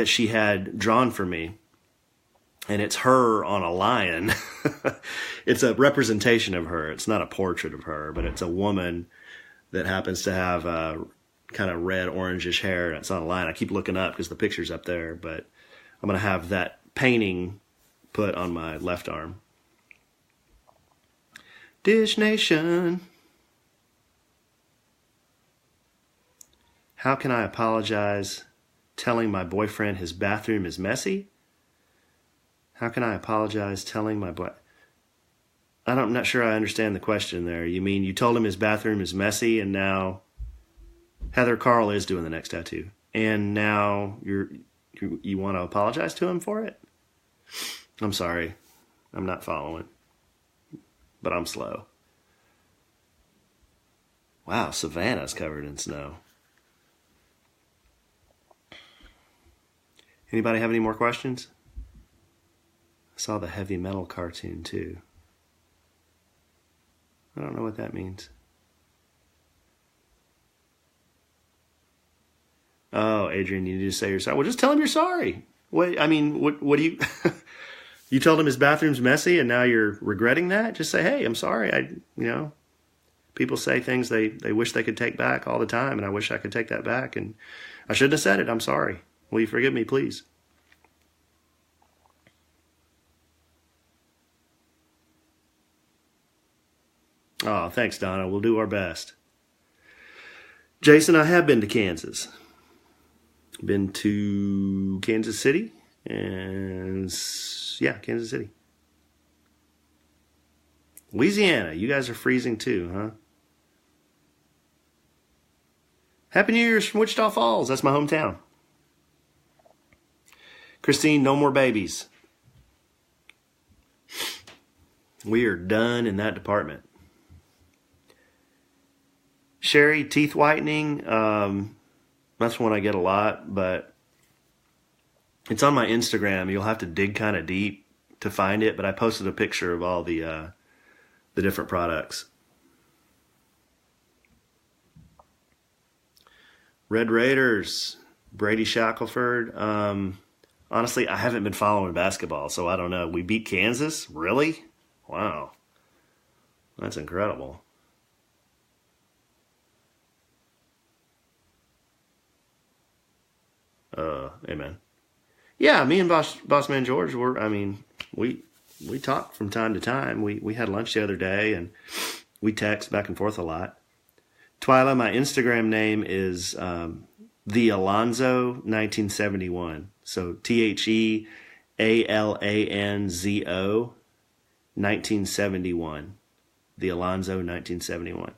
she had drawn for me, and it's her on a lion. It's a representation of her. It's not a portrait of her, but it's a woman that happens to have kind of red orangish hair, and it's on a lion. I keep looking up because the picture's up there, but I'm going to have that painting put on my left arm. Dish Nation. How can I apologize telling my boyfriend his bathroom is messy? How can I apologize telling my boy... I'm not sure I understand the question there. You mean you told him his bathroom is messy, and now Heather Carl is doing the next tattoo, and now you want to apologize to him for it? I'm sorry. I'm not following. But I'm slow. Wow, Savannah's covered in snow. Anybody have any more questions? I saw the heavy metal cartoon too. I don't know what that means. Oh, Adrian, you need to say you're sorry. Well, just tell him you're sorry. What do you... You told him his bathroom's messy and now you're regretting that? Just say, hey, I'm sorry. People say things they wish they could take back all the time, and I wish I could take that back, and I shouldn't have said it. I'm sorry. Will you forgive me, please? Oh, thanks, Donna. We'll do our best. Jason, I have been to Kansas. Been to Kansas City, and yeah, Kansas City. Louisiana, you guys are freezing too, huh? Happy New Year's from Wichita Falls. That's my hometown. Christine, no more babies. We are done in that department. Sherry, teeth whitening. That's one I get a lot, but it's on my Instagram. You'll have to dig kind of deep to find it, but I posted a picture of all the different products. Red Raiders, Brady Shackelford. Honestly, I haven't been following basketball, so I don't know. We beat Kansas? Really? Wow. That's incredible. Amen. Yeah, me and Boss Man George we talk from time to time. We had lunch the other day and we text back and forth a lot. Twyla, my Instagram name is The Alonzo 1971. So TheAlanzo 1971. The Alonzo 1971.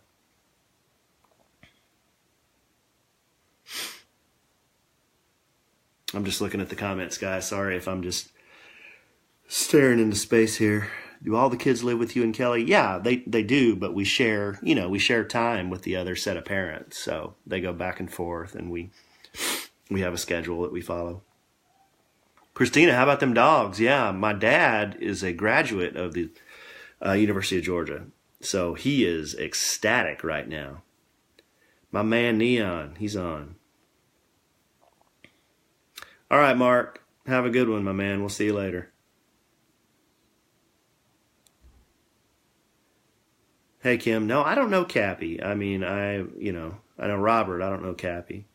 I'm just looking at the comments, guys. Sorry if I'm just staring into space here. Do all the kids live with you and Kelly? Yeah, they do, but we share time with the other set of parents. So they go back and forth, and we have a schedule that we follow. Christina, how about them dogs? Yeah, my dad is a graduate of the University of Georgia, so he is ecstatic right now. My man Neon, he's on. All right, Mark, have a good one, my man. We'll see you later. Hey, Kim. No, I don't know Cappy. I know Robert. I don't know Cappy.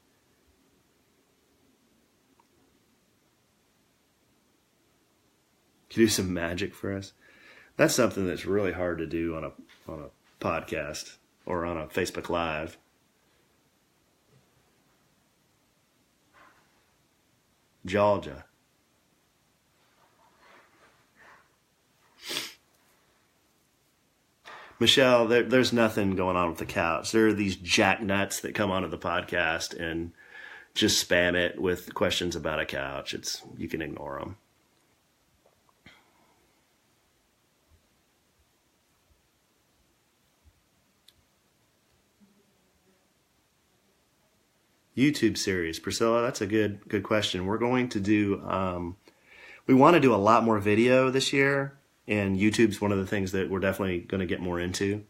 Can you do some magic for us? That's something that's really hard to do on a podcast or on a Facebook Live. Georgia. Michelle, there's nothing going on with the couch. There are these jacknuts that come onto the podcast and just spam it with questions about a couch. You can ignore them. YouTube series, Priscilla, that's a good question. We're going to do, we want to do a lot more video this year, and YouTube's one of the things that we're definitely going to get more into.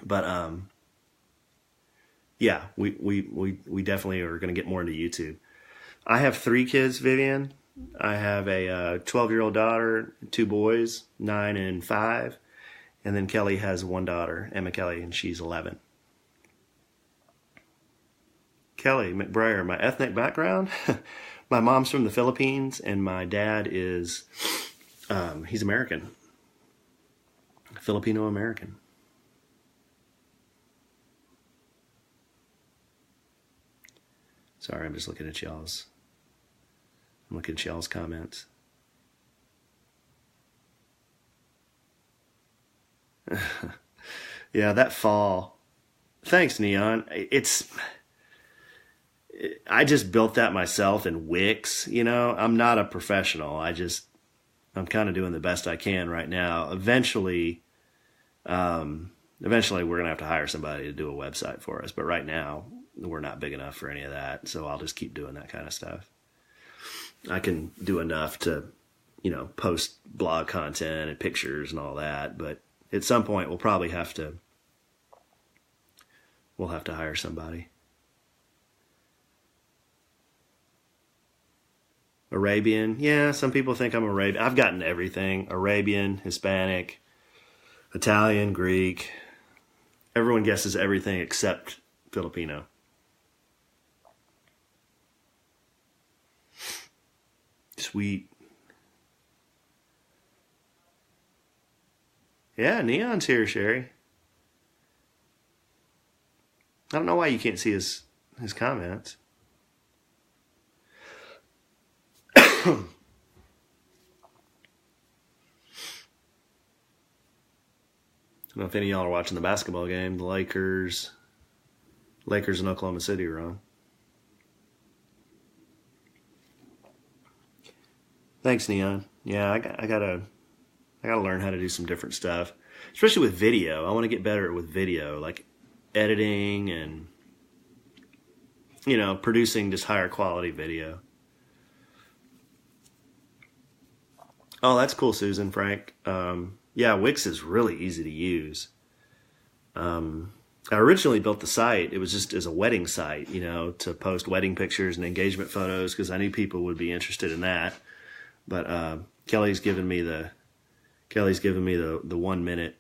But yeah, we definitely are going to get more into YouTube. I have 3 kids, Vivian. I have a 12-year-old daughter, 2 boys, 9 and 5, and then Kelly has 1 daughter, Emma Kelly, and she's 11. Kelly McBrayer, my ethnic background. My mom's from the Philippines, and my dad is, he's American. Filipino-American. Sorry, I'm just looking at y'all's comments. Yeah, that fall. Thanks, Neon. I just built that myself in Wix. I'm not a professional. I'm kind of doing the best I can right now. Eventually, Eventually, we're going to have to hire somebody to do a website for us. But right now, we're not big enough for any of that. So I'll just keep doing that kind of stuff. I can do enough to, post blog content and pictures and all that. But at some point, we'll probably have to hire somebody. Arabian. Yeah, some people think I'm Arabian. I've gotten everything. Arabian, Hispanic, Italian, Greek. Everyone guesses everything except Filipino. Sweet. Yeah, Neon's here, Sherry. I don't know why you can't see his comments. I don't know if any of y'all are watching the basketball game. The Lakers in Oklahoma City are on. Thanks, Neon. Yeah, I gotta learn how to do some different stuff, especially with video. I want to get better with video, like editing and producing just higher quality video. Oh, that's cool, Susan, Frank. Yeah, Wix is really easy to use. I originally built the site. It was just as a wedding site, to post wedding pictures and engagement photos because I knew people would be interested in that. But Kellie's given me the 1 minute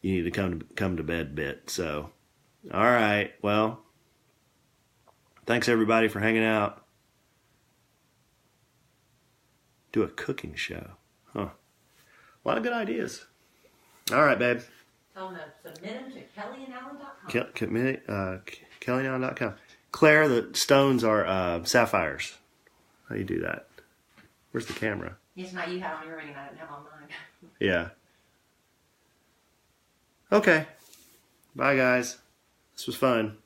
you need to come to bed bit. So, all right. Well, thanks everybody for hanging out. Do a cooking show. Huh. A lot of good ideas. All right, babe. Tell them to submit them to kellyanallen.com. kellyanallen.com. Claire, the stones are sapphires. How do you do that? Where's the camera? It's not you had on your ring and I didn't have on mine. Yeah. Okay. Bye, guys. This was fun.